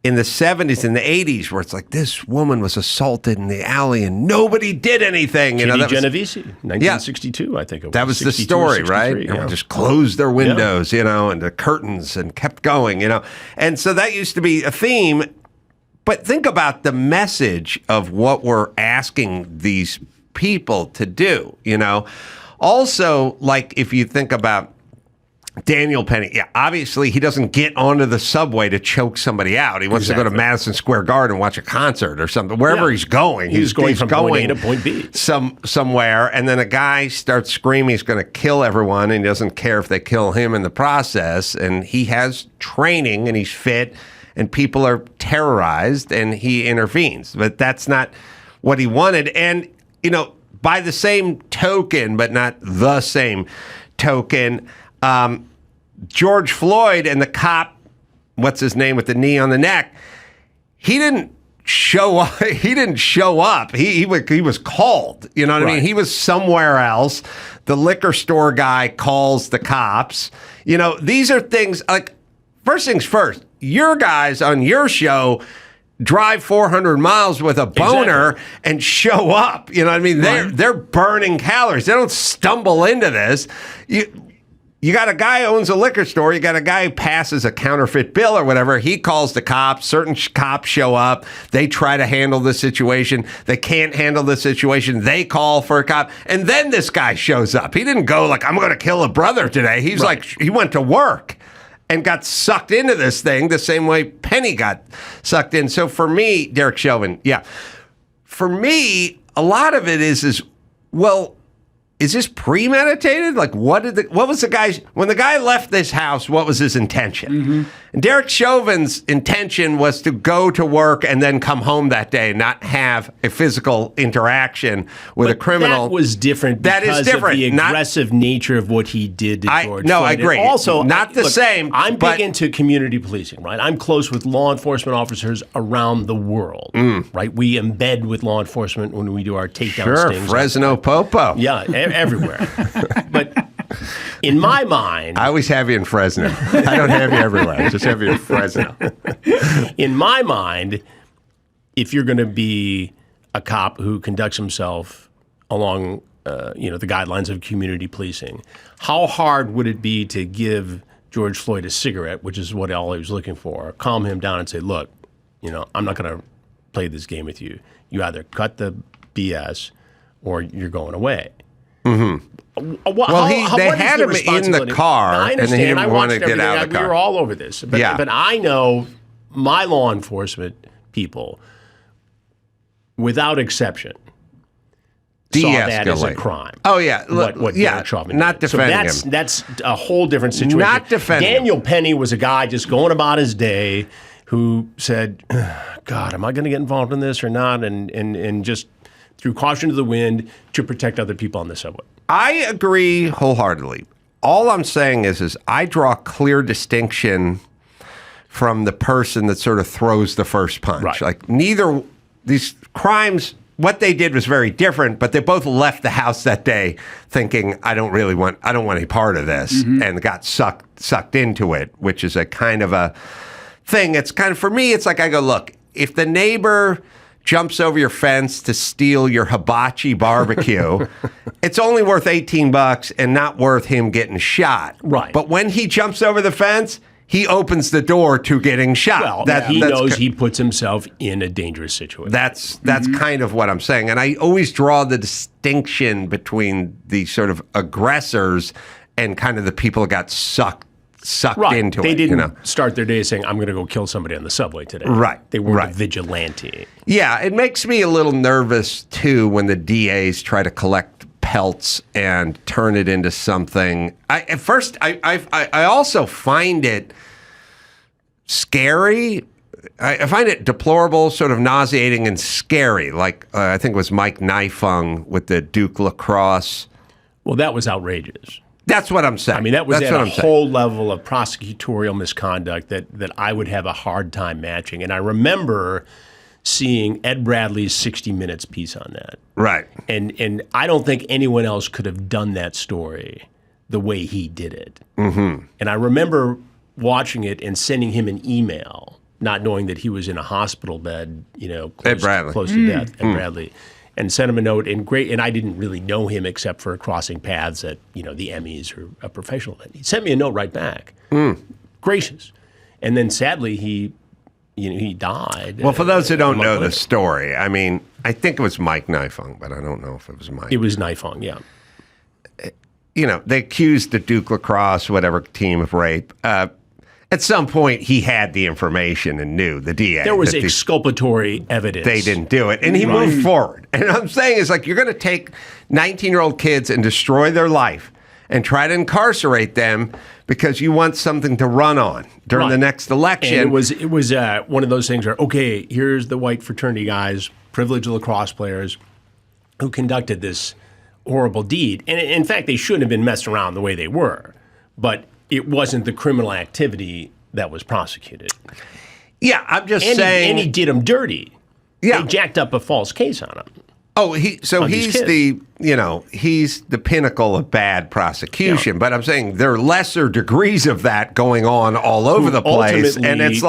in the 70s and the 80s where it's like, this woman was assaulted in the alley and nobody did anything. Kitty Genovese, 1962, I think it was. That was the story, right? Yeah. Just closed their windows, and the curtains and kept going, And so that used to be a theme. But think about the message of what we're asking these people to do, Also, like if you think about Daniel Penny, obviously he doesn't get onto the subway to choke somebody out. He wants to go to Madison Square Garden and watch a concert or something. Wherever he's going, he's going from point A to point B. Somewhere, and then a guy starts screaming he's going to kill everyone, and he doesn't care if they kill him in the process. And he has training, and he's fit, and people are terrorized, and he intervenes. But that's not what he wanted. And, by the same token, but not the same token, George Floyd and the cop, what's his name with the knee on the neck, he didn't show up. He didn't show up. He was called. You know what I mean? He was somewhere else. The liquor store guy calls the cops. These are things like, first things first, your guys on your show drive 400 miles with a boner and show up. You know what I mean? They're burning calories. They don't stumble into this. You got a guy who owns a liquor store. You got a guy who passes a counterfeit bill or whatever. He calls the cops. Certain cops show up. They try to handle the situation. They can't handle the situation. They call for a cop. And then this guy shows up. He didn't go like, I'm going to kill a brother today. He's like, he went to work and got sucked into this thing the same way Penny got sucked in. So for me, Derek Chauvin, for me, a lot of it is this premeditated? Like, when the guy left this house, what was his intention? And Derek Chauvin's intention was to go to work and then come home that day, not have a physical interaction with a criminal. That was different because of the aggressive nature of what he did to George Floyd. I agree. And also, not the same. I'm big into community policing, right? I'm close with law enforcement officers around the world, right? We embed with law enforcement when we do our takedown stings. Fresno Popo. Yeah, everywhere. But in my mind, I always have you in Fresno. I don't have you everywhere. I just have you in Fresno. In my mind, if you're going to be a cop who conducts himself along, the guidelines of community policing, how hard would it be to give George Floyd a cigarette, which is what all he was looking for, calm him down and say, look, I'm not going to play this game with you. You either cut the BS or you're going away. They had him in the car, and he didn't want to get out of the car. We were all over this. But I know my law enforcement people, without exception, saw that as a crime. Oh, yeah. What Derek Chauvin not did. defending him. That's a whole different situation. Not defending Daniel Penny was a guy just going about his day who said, God, am I going to get involved in this or not? And just threw caution to the wind to protect other people on the subway. I agree wholeheartedly. All I'm saying is I draw a clear distinction from the person that sort of throws the first punch. Right. Like neither these crimes, what they did was very different, but they both left the house that day thinking, I don't want any part of this, and got sucked into it, which is a kind of a thing. It's kind of, for me, it's like I go, look, if the neighbor jumps over your fence to steal your hibachi barbecue, it's only worth $18 and not worth him getting shot. Right. But when he jumps over the fence, he opens the door to getting shot. Well, he knows he puts himself in a dangerous situation. That's kind of what I'm saying. And I always draw the distinction between the sort of aggressors and kind of the people that got sucked into it. They didn't start their day saying, I'm going to go kill somebody on the subway today. Right. They weren't a vigilante. Yeah, it makes me a little nervous, too, when the DAs try to collect pelts and turn it into something. At first, I also find it scary. I find it deplorable, sort of nauseating and scary. Like I think it was Mike Nifung with the Duke lacrosse. Well, that was outrageous. That's what I'm saying. I mean, that was That's at what a I'm saying. whole level of prosecutorial misconduct that I would have a hard time matching. And I remember seeing Ed Bradley's 60 Minutes piece on that. Right. And I don't think anyone else could have done that story the way he did it. Mm-hmm. And I remember watching it and sending him an email, not knowing that he was in a hospital bed, close to death, Ed Bradley, and sent him a note. And I didn't really know him except for crossing paths at the Emmys or a professional event. He sent me a note right back, gracious. And then sadly he died. Well, for those who don't know the story, I mean, I think it was Mike Nifung, but I don't know if it was Mike. It was Nifung, yeah. They accused the Duke lacrosse, whatever team, of rape. At some point, he had the information and knew, the DA. There was exculpatory evidence. They didn't do it. And he moved forward. And what I'm saying is, you're going to take 19-year-old kids and destroy their life and try to incarcerate them because you want something to run on during the next election. And it was one of those things where, okay, here's the white fraternity guys, privileged lacrosse players, who conducted this horrible deed. And in fact, they shouldn't have been messed around the way they were. But it wasn't the criminal activity that was prosecuted. Yeah, I'm just saying. And he did them dirty. Yeah. They jacked up a false case on him. Oh, he's the pinnacle of bad prosecution. Yeah. But I'm saying there are lesser degrees of that going on all over the place, and it's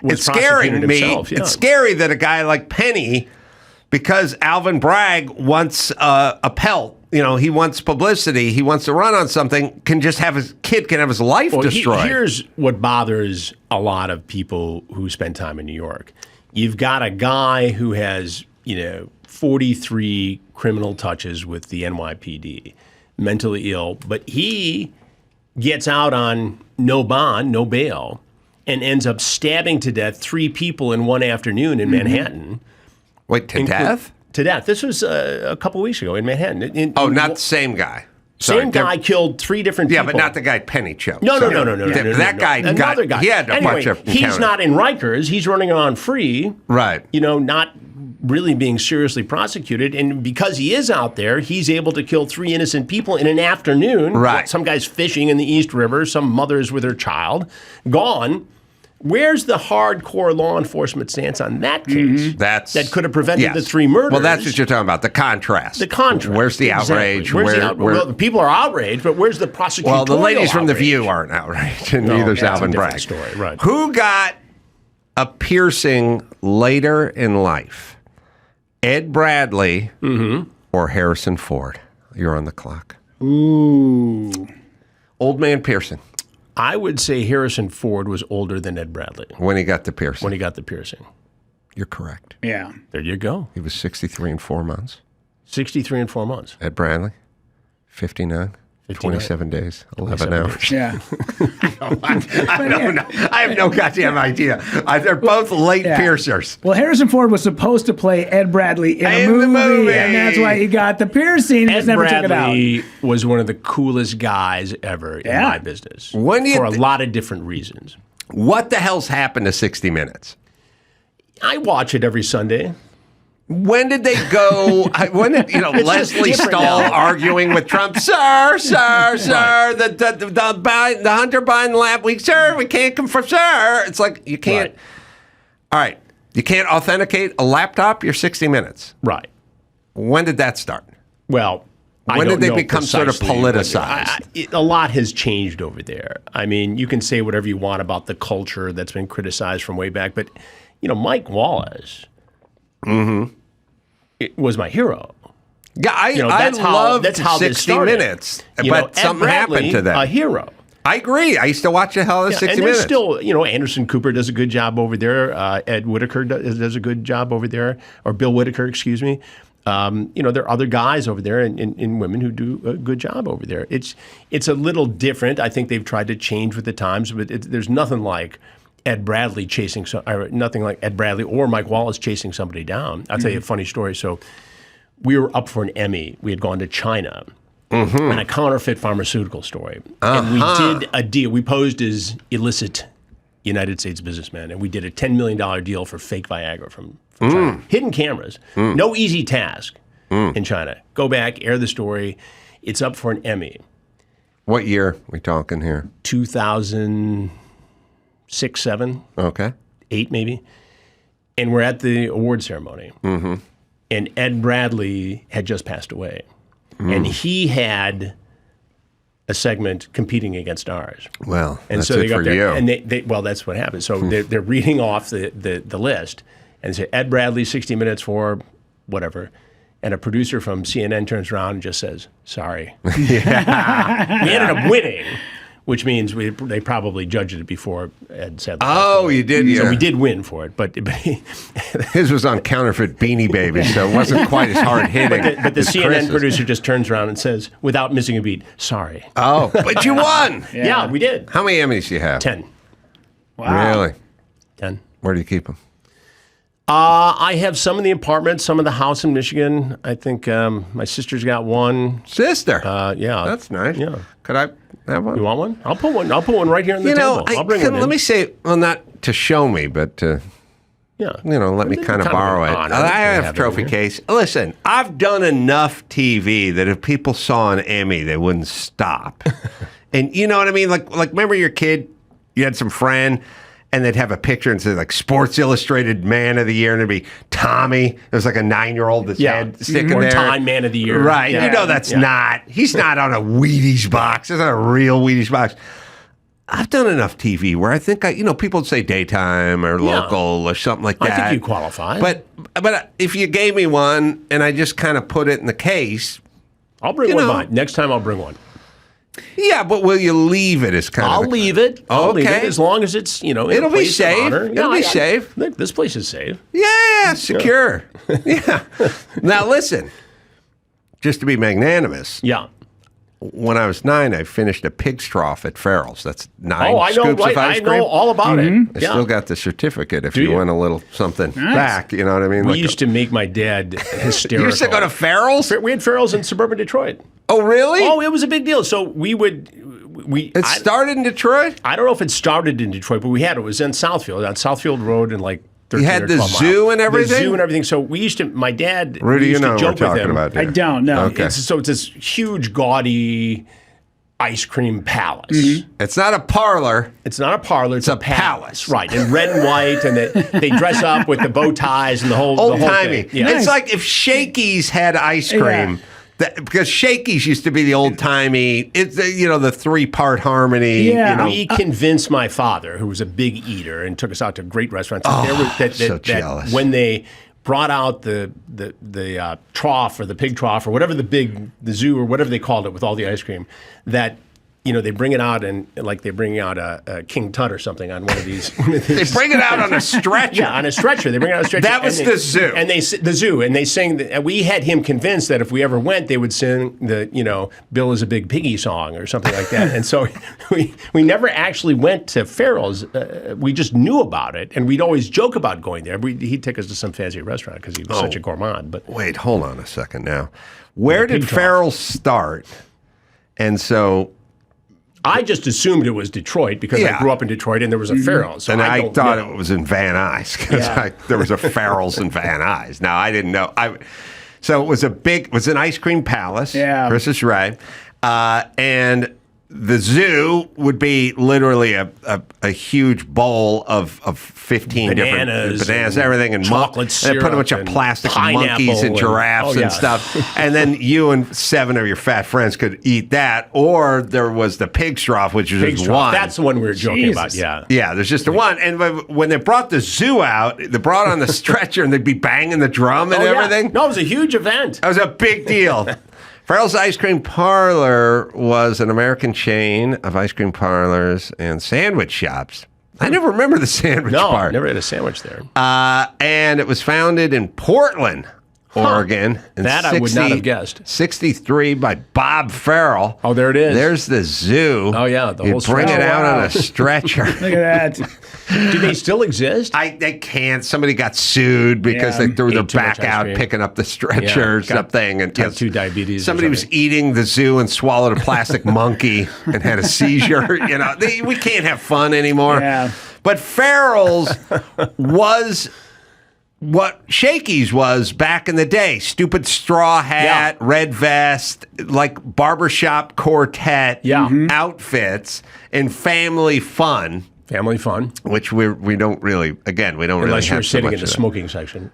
it's scaring me. Himself, yeah. It's scary that a guy like Penny, because Alvin Bragg wants a pelt. He wants publicity. He wants to run on something. Can have his life destroyed. Here's what bothers a lot of people who spend time in New York. You've got a guy who has 43 criminal touches with the NYPD, mentally ill, but he gets out on no bond, no bail, and ends up stabbing to death 3 people in one afternoon in Manhattan. Wait, to death? To death. This was a couple weeks ago in Manhattan. Not the same guy. Same guy killed 3 different people. Yeah, but not the guy Penny choked. No. That guy Another guy. He had a bunch of encounters. He's not in Rikers. He's running around free. Right. Not really being seriously prosecuted. And because he is out there, he's able to kill 3 innocent people in an afternoon. Right. Some guy's fishing in the East River. Some mother's with her child. Gone. Where's the hardcore law enforcement stance on that case? That could have prevented the 3 murders. Well, that's what you're talking about, the contrast. The contrast. Where's the outrage? Well, the people are outraged, but where's the prosecutorial Well, the ladies from The outrage? View aren't outraged, and neither's Alvin Bragg. Story, right. Who got a piercing later in life? Ed Bradley or Harrison Ford? You're on the clock. Ooh. Old man piercing. I would say Harrison Ford was older than Ed Bradley. When he got the piercing. You're correct. Yeah. There you go. He was 63 and 4 months. 63 and 4 months. Ed Bradley, 59. 27 days, 11 hours. Yeah. I don't know. I have no goddamn idea. They're both late piercers. Well, Harrison Ford was supposed to play Ed Bradley in a movie, and that's why he got the piercing. He just never took it out. Bradley was one of the coolest guys ever in my business for a lot of different reasons. What the hell's happened to 60 Minutes? I watch it every Sunday. When did they go? When did Leslie Stahl arguing with Trump? Sir, Right. the Hunter Biden lab. We can't confirm, sir. It's like you can't. Right. All right, you can't authenticate a laptop. You're 60 Minutes. Right. When did that start? Well, when did they become sort of politicized? A lot has changed over there. I mean, you can say whatever you want about the culture that's been criticized from way back, but Mike Wallace. It was my hero. Yeah, I love 60 Minutes, but something happened to that. A hero. I agree. I used to watch the hell of 60 and Minutes. Still, Anderson Cooper does a good job over there. Ed Whitaker does a good job over there, or Bill Whitaker, excuse me. There are other guys over there and women who do a good job over there. It's a little different. I think they've tried to change with the times, but there's nothing like Ed Bradley nothing like Ed Bradley or Mike Wallace chasing somebody down. I'll tell you a funny story. So we were up for an Emmy. We had gone to China on a counterfeit pharmaceutical story. And we did a deal. We posed as illicit United States businessmen, and we did a $10 million deal for fake Viagra from China. Hidden cameras. No easy task in China. Go back, air the story. It's up for an Emmy. What year are we talking here? 2006, 7. Okay. 8 maybe. And we're at the award ceremony. And Ed Bradley had just passed away. And he had a segment competing against ours. Well, and that's so they it got for there, you. and they well, that's what happened. So they're reading off the list and say Ed Bradley, 60 Minutes for whatever. And a producer from CNN turns around and just says, sorry. We ended up winning, which means they probably judged it before Ed said that. Oh, you did? Yeah. So we did win for it. But his was on counterfeit Beanie Babies, so it wasn't quite as hard-hitting. But the as CNN Chris's. producer just turns around and says, without missing a beat, sorry. Oh, but you won. Yeah, we did. How many Emmys do you have? 10. Wow. Really? 10. Where do you keep them? I have some in the apartment, some in the house in Michigan. I think my sister's got one. Sister? Yeah. That's nice. Yeah. Could I have one? You want one? I'll put one. I'll put one right here on the table. I'll bring one in. Let me say, well, not to show me, but to, Yeah. let me kind of borrow it. honor I to have a have it trophy in here. case. Listen, I've done enough TV that if people saw an Emmy, they wouldn't stop. And you know what I mean? Like remember your kid, you had some friend, and they'd have a picture and say like Sports Illustrated Man of the Year, and it'd be Tommy. There's like a 9-year-old that's head sticking or there. Time Man of the Year. Right. Yeah. You know that's not. He's not on a Wheaties box. It's not a real Wheaties box. I've done enough TV where I think people would say daytime or local or something like that. I think you qualify. But if you gave me one and I just kind of put it in the case, I'll bring one by. Next time I'll bring one. yeah. But will you leave it as kind of? I'll leave it. I'll leave it Okay. as long as it's in a It'll be place of safe. honor. It'll be safe. Look, this place is safe. Yeah, secure. Yeah. Now listen, just to be magnanimous. Yeah. When I was 9, I finished a pig's trough at Farrell's. That's 9 Oh, I know. scoops Right. of ice I cream. know all about it. I Yeah. still got the certificate if Do you you? want a little something back. You know what I mean? We Like used to make my dad hysterical. You used to go to Farrell's? We had Farrell's in suburban Detroit. Oh, really? Oh, it was a big deal. So It started in Detroit? I don't know if it started in Detroit, but we had it. It was in Southfield, on Southfield Road, and like 13 You had or the 12 zoo miles. and everything? The zoo and everything. So we used to. My dad. Rudy, we used you know to what joke we're with talking him. about. I Here. don't know. Okay. It's this huge, gaudy ice cream palace. It's not a parlor. It's not a parlor. It's a a palace. right? In red and white, and they dress up with the bow ties and the whole Old the whole timey. thing. Yeah. It's like if Shakey's had ice cream. Because Shakey's used to be the old timey. It's the 3-part harmony. Yeah. We convinced my father, who was a big eater, and took us out to great restaurants. So jealous. When they brought out the trough or the pig trough or whatever the zoo or whatever they called it with all the ice cream, that they bring it out and like they bring out a King Tut or something on one of these. They bring it out on a stretcher. Yeah, on a stretcher. They bring it out on a stretcher. That was the zoo. And the zoo. And they sang, we had him convinced that if we ever went, they would sing the, Bill is a Big Piggy song or something like that. And so we never actually went to Farrell's. We just knew about it. And we'd always joke about going there. He'd take us to some fancy restaurant because he was such a gourmand. But Wait, hold on a second now. Where The did pig trough. Farrell's start? And so... I just assumed it was Detroit because I grew up in Detroit and there was a Farrell's. So And I don't thought know. it was in Van Nuys because there was a Farrell's in Van Nuys. Now I didn't know. So it was an ice cream palace. Yeah. Chris is right. And the zoo would be literally a huge bowl of 15 different bananas, everything, and chocolate and they put a bunch syrup of and plastic pineapple monkeys and giraffes and stuff. And then you and 7 of your fat friends could eat that. Or there was the pig trough, which was Pig just trough. one. That's the one we were joking Jesus. about. Yeah. Yeah, there's just the one. And when they brought the zoo out, they brought on the stretcher and they'd be banging the drum and everything. No, it was a huge event. That was a big deal. Farrell's Ice Cream Parlor was an American chain of ice cream parlors and sandwich shops. I never remember the sandwich part. Never had a sandwich there. And it was founded in Portland. Oregon. And That I would not have guessed. 63 by Bob Farrell. Oh, there it is. There's the zoo. Oh, yeah, the you whole bring stretcher. it out wow. on a stretcher. Look at that. Do they still exist? They can't. Somebody got sued because Yeah. they threw their Ate too much back ice out cream. picking up the stretcher or got something. And type 2 diabetes or Somebody was something. eating the zoo and swallowed a plastic monkey and had a seizure. We can't have fun anymore. Yeah. But Farrell's was what Shakey's was back in the day. Stupid straw hat, red vest, like barbershop quartet outfits, and family fun. Family fun. Which we don't really, again, we don't Unless really you're have so sitting much in the of that. smoking section.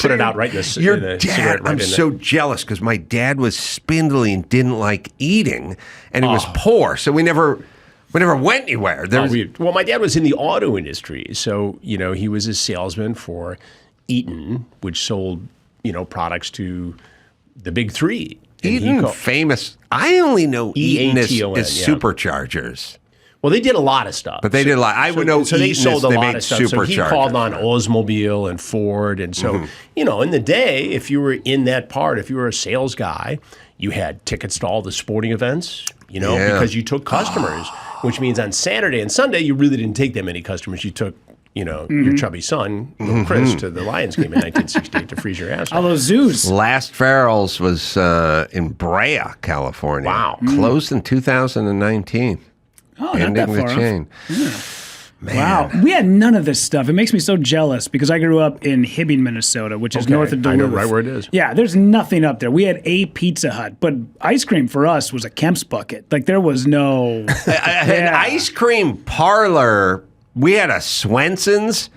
Put it out right in the Your in the dad, cigarette right I'm in so jealous because my dad was spindly and didn't like eating, and he was poor, so we never went anywhere. Well, my dad was in the auto industry, so he was a salesman for Eaton, which sold products to the big three. And Eaton, famous. I only know Eaton is EATON, yeah. superchargers. Well, they did a lot of stuff. But they did a lot. I would know So they Eaton sold is, a they lot made of stuff. So he superchargers. called on Oldsmobile and Ford. And so, in the day, if you were in that part, if you were a sales guy, you had tickets to all the sporting events, because you took customers, which means on Saturday and Sunday, you really didn't take that many customers. You took, your chubby son, little Chris, to the Lions game in 1968 to freeze your ass All off. those zoos. Last Farrell's was in Brea, California. Wow. Closed in 2019. Oh, not that Ending the far. chain. Man. Wow, we had none of this stuff. It makes me so jealous because I grew up in Hibbing, Minnesota, which is north of I Duluth. know right where it is. Yeah, there's nothing up there. We had a Pizza Hut, but ice cream for us was a Kemp's bucket. Like there was no An ice cream parlor. We had a Swenson's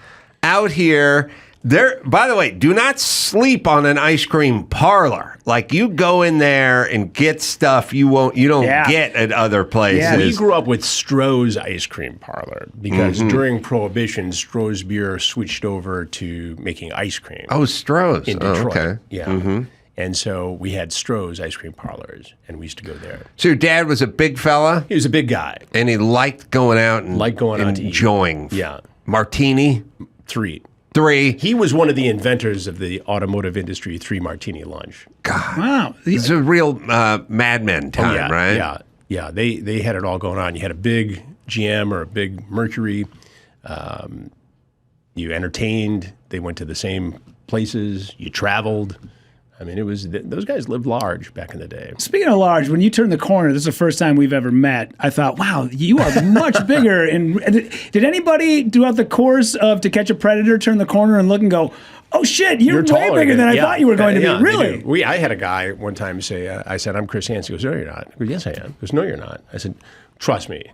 out here. There. By the way, do not sleep on an ice cream parlor. Like you go in there and get stuff you don't get at other places. Yeah. We grew up with Stroh's ice cream parlor because during Prohibition, Stroh's beer switched over to making ice cream. Oh, Stroh's. In Detroit. Oh, okay. Yeah. And so we had Stroh's ice cream parlors, and we used to go there. So your dad was a big fella, He was a big guy. and he liked going out and to eat. enjoying. Yeah. Martini, 3. 3. He was one of the inventors of the automotive industry 3 martini lunch. God, wow. it's a real Mad Men time, right? Yeah. Yeah. They had it all going on. You had a big GM or a big Mercury. You entertained. They went to the same places. You traveled. I mean, it was those guys lived large back in the day. Speaking of large, when you turn the corner, this is the first time we've ever met. I thought, wow, you are much bigger. And did anybody throughout the course of To Catch a Predator turn the corner and look and go, oh shit, you're way taller bigger than I thought you were going to be? they Really? do. I had a guy one time say, I said, I'm Chris Hansen. He goes, no, you're not. I go, yes, I am. He goes, no, you're not. I said, trust me,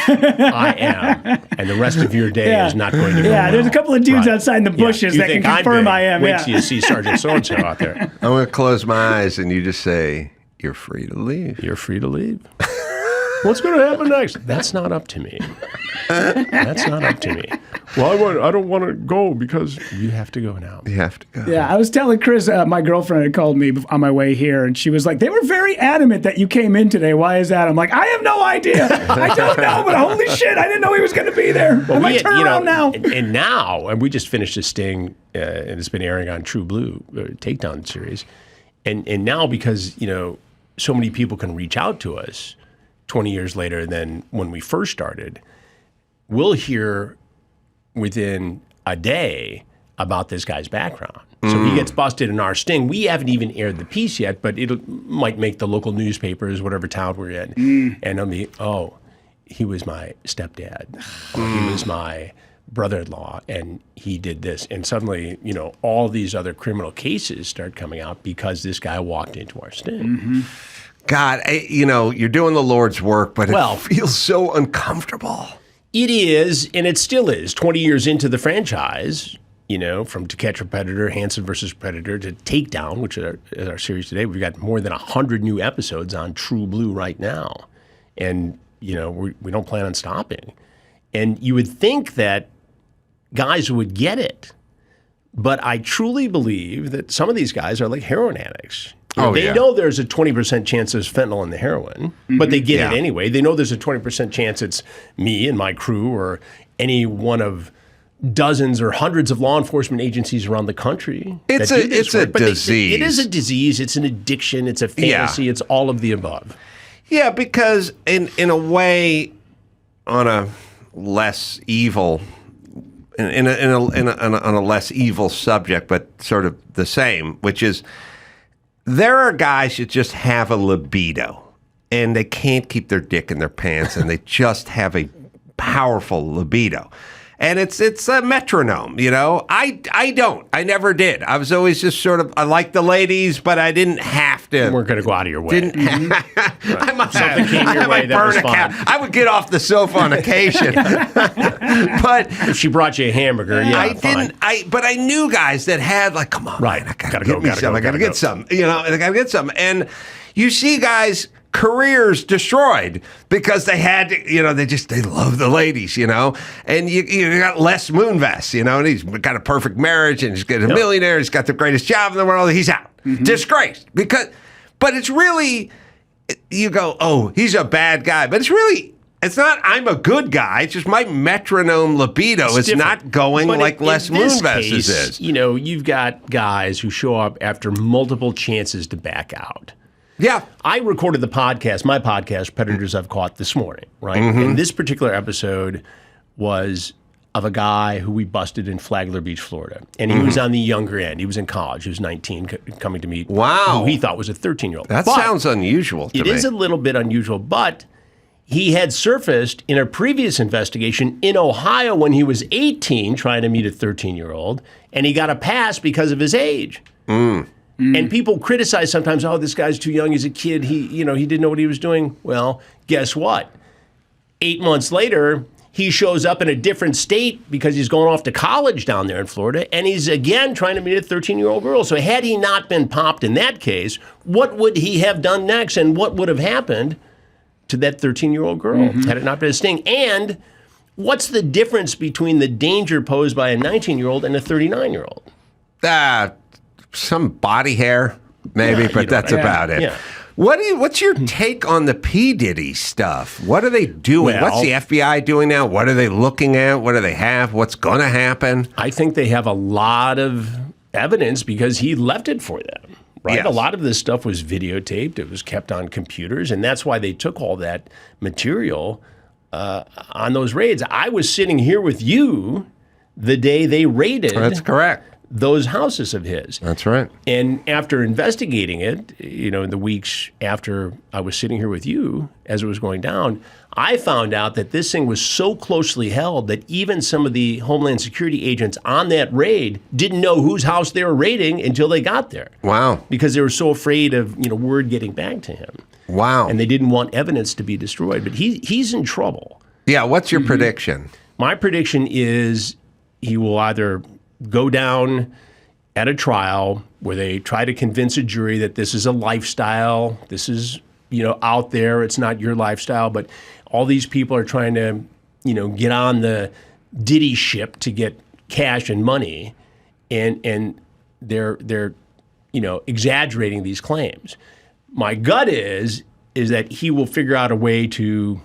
I am. And the rest of your day is not going to go well. There's a couple of dudes Right. outside in the bushes You that can think I'm confirm big. I am. Wait till you see Sergeant so-and-so out there. I'm going to close my eyes and you just say, you're free to leave. You're free to leave. What's going to happen next? That's not up to me. That's not up to me. Well, I don't want to go because you have to go now. You have to go. Yeah, I was telling Chris, my girlfriend had called me on my way here, and she was like, they were very adamant that you came in today. Why is that? I'm like, I have no idea. I don't know, but holy shit, I didn't know he was going to be there. I might turn around now. And now, and we just finished a sting, and it's been airing on True Blue, Takedown series. And now because, so many people can reach out to us 20 years later than when we first started, we'll hear within a day about this guy's background. So he gets busted in our sting. We haven't even aired the piece yet, but it might make the local newspapers, whatever town we're in. And I'll be, he was my stepdad. He was my brother-in-law, and he did this. And suddenly, all these other criminal cases start coming out because this guy walked into our sting. God, you're doing the Lord's work, but it feels so uncomfortable. It is, and it still is. 20 years into the franchise, from To Catch a Predator, Hansen versus Predator, to Takedown, which is our series today. We've got more than 100 new episodes on True Blue right now. And, we don't plan on stopping. And you would think that guys would get it. But I truly believe that some of these guys are like heroin addicts. They know there's a 20% chance there's fentanyl in the heroin, but they get it anyway. They know there's a 20% chance it's me and my crew or any one of dozens or hundreds of law enforcement agencies around the country. It's a disease. It is a disease. It's an addiction. It's a fantasy. It's all of the above. Yeah, because in a way, on a less evil, on a less evil subject, but sort of the same, which is there are guys that just have a libido and they can't keep their dick in their pants and they just have a powerful libido. And it's a metronome, you know. I don't. I never did. I was always just sort of, I like the ladies, but I didn't have to. You weren't going to go out of your way. I might Something came your way that was fine. I would get off the sofa on occasion. But if she brought you a hamburger, yeah, I fine. didn't. But I knew guys that had like, come on, right? Man, I gotta get me some. I gotta get some. You know, I gotta get some. And you see guys, careers destroyed because they had to, you know, they love the ladies, you know, and you got Les Moonves, you know, and he's got a perfect marriage and he's got a millionaire, he's got the greatest job in the world, he's out, disgraced but it's really, you go, oh, he's a bad guy, but it's not I'm a good guy, it's just my metronome libido is not going but like Les Moonves's is. You know, you've got guys who show up after multiple chances to back out. Yeah. I recorded my podcast, Predators I've Caught, this morning, right? And this particular episode was of a guy who we busted in Flagler Beach, Florida. And he was on the younger end. He was in college. He was 19, coming to meet who he thought was a 13-year-old. That sounds unusual to me. It is a little bit unusual, but he had surfaced in a previous investigation in Ohio when he was 18 trying to meet a 13-year-old, and he got a pass because of his age. And people criticize sometimes, oh, this guy's too young. He's a kid. He didn't know what he was doing. Well, guess what? 8 months later, he shows up in a different state because he's going off to college down there in Florida, and he's again trying to meet a 13-year-old girl. So had he not been popped in that case, what would he have done next, and what would have happened to that 13-year-old girl had it not been a sting? And what's the difference between the danger posed by a 19-year-old and a 39-year-old? Some body hair, maybe, but that's about it. Yeah. What's your take on the P. Diddy stuff? What are they doing? Well, what's the FBI doing now? What are they looking at? What do they have? What's going to happen? I think they have a lot of evidence because he left it for them, right? Yes. A lot of this stuff was videotaped. It was kept on computers, and that's why they took all that material on those raids. I was sitting here with you the day they raided. That's correct. Those houses of his. That's right. And after investigating it, you know, in the weeks after I was sitting here with you as it was going down, I found out that this thing was so closely held that even some of the Homeland Security agents on that raid didn't know whose house they were raiding until they got there. Wow. Because they were so afraid of, you know, word getting back to him. Wow. And they didn't want evidence to be destroyed. But he's in trouble. Yeah, what's your prediction? My prediction is he will either go down at a trial where they try to convince a jury that this is a lifestyle, this is, you know, out there, it's not your lifestyle, but all these people are trying to, you know, get on the Diddy ship to get cash and money, and they're you know, exaggerating these claims. My gut is that he will figure out a way to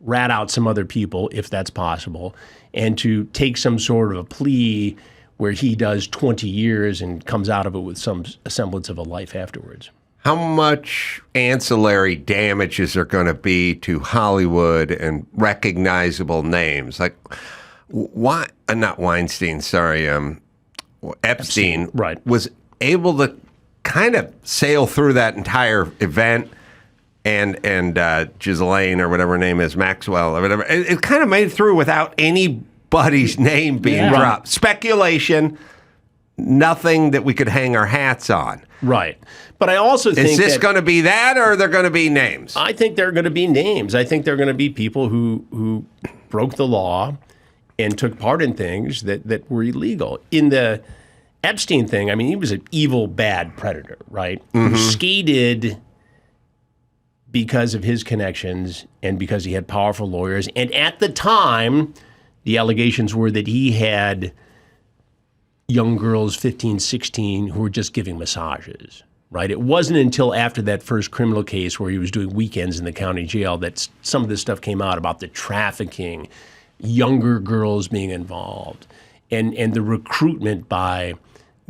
rat out some other people, if that's possible, and to take some sort of a plea where he does 20 years and comes out of it with some semblance of a life afterwards. How much ancillary damages are going to be to Hollywood and recognizable names? Like, why? Not Weinstein, sorry. Epstein right. was able to kind of sail through that entire event, and Ghislaine, or whatever her name is, Maxwell, or whatever. It kind of made it through without anybody's name being dropped. Speculation, nothing that we could hang our hats on. Right. But I also think is this going to be that, or are there going to be names? I think there are going to be names. I think there are going to be people who broke the law and took part in things that were illegal. In the Epstein thing, I mean, he was an evil, bad predator, right? Who skated because of his connections and because he had powerful lawyers. And at the time, the allegations were that he had young girls, 15, 16, who were just giving massages, right? It wasn't until after that first criminal case where he was doing weekends in the county jail that some of this stuff came out about the trafficking, younger girls being involved, and the recruitment by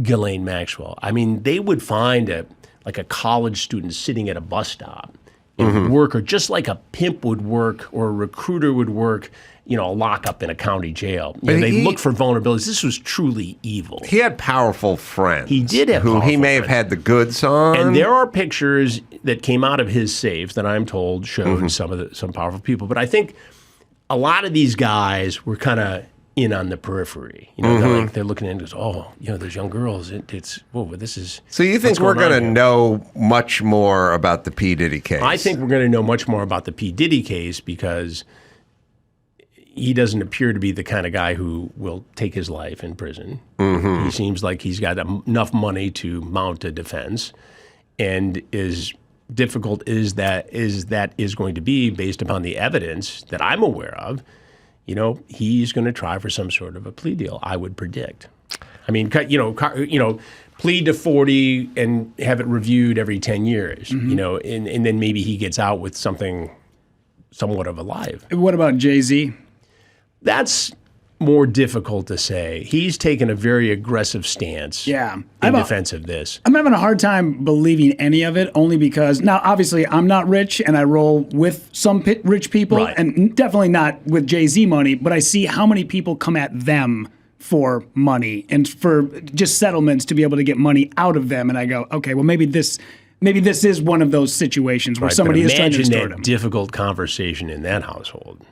Ghislaine Maxwell. I mean, they would find a college student sitting at a bus stop and work, or just like a pimp would work or a recruiter would work, a lockup in a county jail. They look for vulnerabilities. This was truly evil. He had powerful friends. He did have who powerful he may have friends. had the goods on. And there are pictures that came out of his safe that I'm told showed some powerful people. But I think a lot of these guys were kind of in on the periphery. They're looking in and goes, there's young girls. This is. So you think we're going to know much more about the P. Diddy case? I think we're going to know much more about the P. Diddy case because he doesn't appear to be the kind of guy who will take his life in prison. He seems like he's got enough money to mount a defense, and as difficult as that is going to be based upon the evidence that I'm aware of, he's going to try for some sort of a plea deal, I would predict. I mean, plead to 40 and have it reviewed every 10 years, and then maybe he gets out with something somewhat of a life. What about Jay-Z? That's more difficult to say. He's taken a very aggressive stance in defense of this. I'm having a hard time believing any of it, only because, now, obviously, I'm not rich, and I roll with some rich people, and definitely not with Jay-Z money, but I see how many people come at them for money and for just settlements to be able to get money out of them, and I go, okay, well, maybe this is one of those situations where somebody is trying to extort him. Imagine that difficult conversation in that household.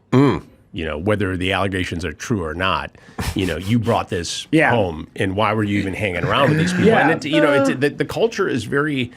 Whether the allegations are true or not, you brought this home, and why were you even hanging around with these people? And the culture is very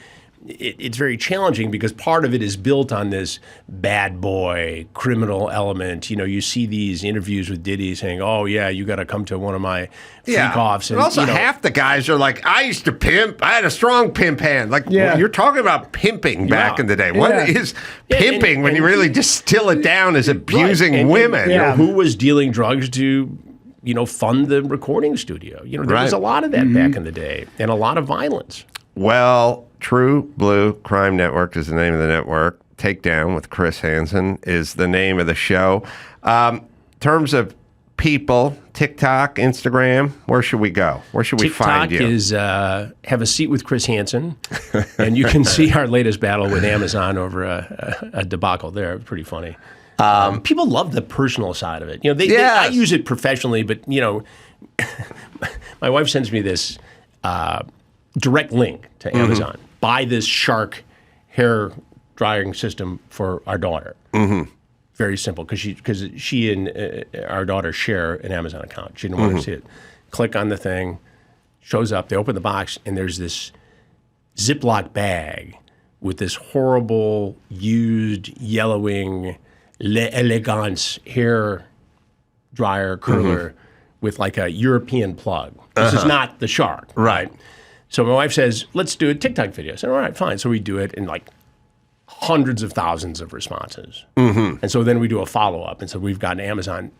challenging because part of it is built on this bad boy criminal element. You see these interviews with Diddy saying, "Oh yeah, you got to come to one of my freak-offs." And also, half the guys are like, "I used to pimp. I had a strong pimp hand." Like, you're talking about pimping back in the day. What is pimping when you really distill it down as abusing women? Who was dealing drugs to, fund the recording studio? There was a lot of that back in the day, and a lot of violence. Well, True Blue Crime Network is the name of the network. Takedown with Chris Hansen is the name of the show. In terms of people, TikTok, Instagram, where should we go? Where should we find you? TikTok is have a seat with Chris Hansen, and you can see our latest battle with Amazon over a debacle there. Pretty funny. People love the personal side of it. I use it professionally, but my wife sends me this direct link to Amazon. Buy this Shark hair drying system for our daughter. Very simple, because she and our daughter share an Amazon account. She didn't want to see it. Click on the thing, shows up. They open the box, and there's this Ziploc bag with this horrible used yellowing L'Elegance hair dryer curler with like a European plug. This is not the Shark, right? So my wife says, let's do a TikTok video. I said, all right, fine. So we do it, and like hundreds of thousands of responses. And so then we do a follow-up. And so we've gotten Amazon.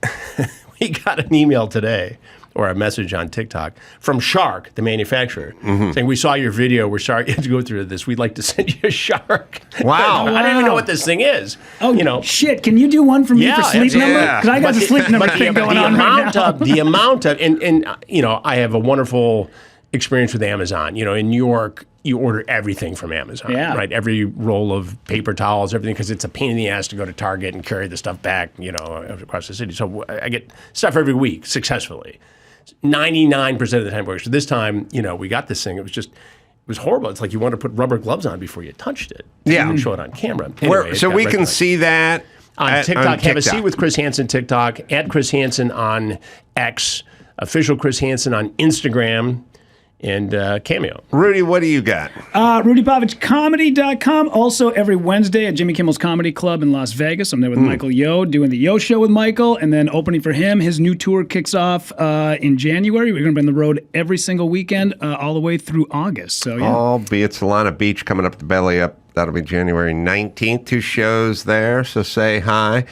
We got an email today, or a message on TikTok, from Shark, the manufacturer, saying, we saw your video. We're sorry you had to go through this. We'd like to send you a Shark. Wow. I don't even know what this thing is. Oh, shit. Can you do one for me for sleep number? Because I got the sleep number thing going on right now. The amount of, and I have a wonderful experience with Amazon. In New York, you order everything from Amazon, right? Every roll of paper towels, everything, because it's a pain in the ass to go to Target and carry the stuff back, across the city. So I get stuff every week successfully. 99% of the time works. So this time, we got this thing. It was horrible. It's like you want to put rubber gloves on before you touched it. Yeah. You show it on camera. Anyway, so we can see that on TikTok. Have a seat with Chris Hansen TikTok, at Chris Hansen on X, official Chris Hansen on Instagram, and Cameo. Rudy, what do you got? RudyPavichComedy.com. Also, every Wednesday at Jimmy Kimmel's Comedy Club in Las Vegas. I'm there with Michael Yo, doing the Yo Show with Michael, and then opening for him. His new tour kicks off in January. We're going to be on the road every single weekend, all the way through August. So, yeah. I'll be at Solana Beach coming up the belly up. That'll be January 19th. 2 shows there, so say hi.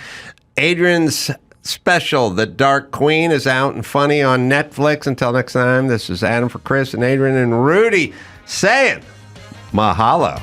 Adrienne's special, The Dark Queen, is out and funny on Netflix. Until next time, this is Adam for Chris and Adrienne and Rudy saying mahalo.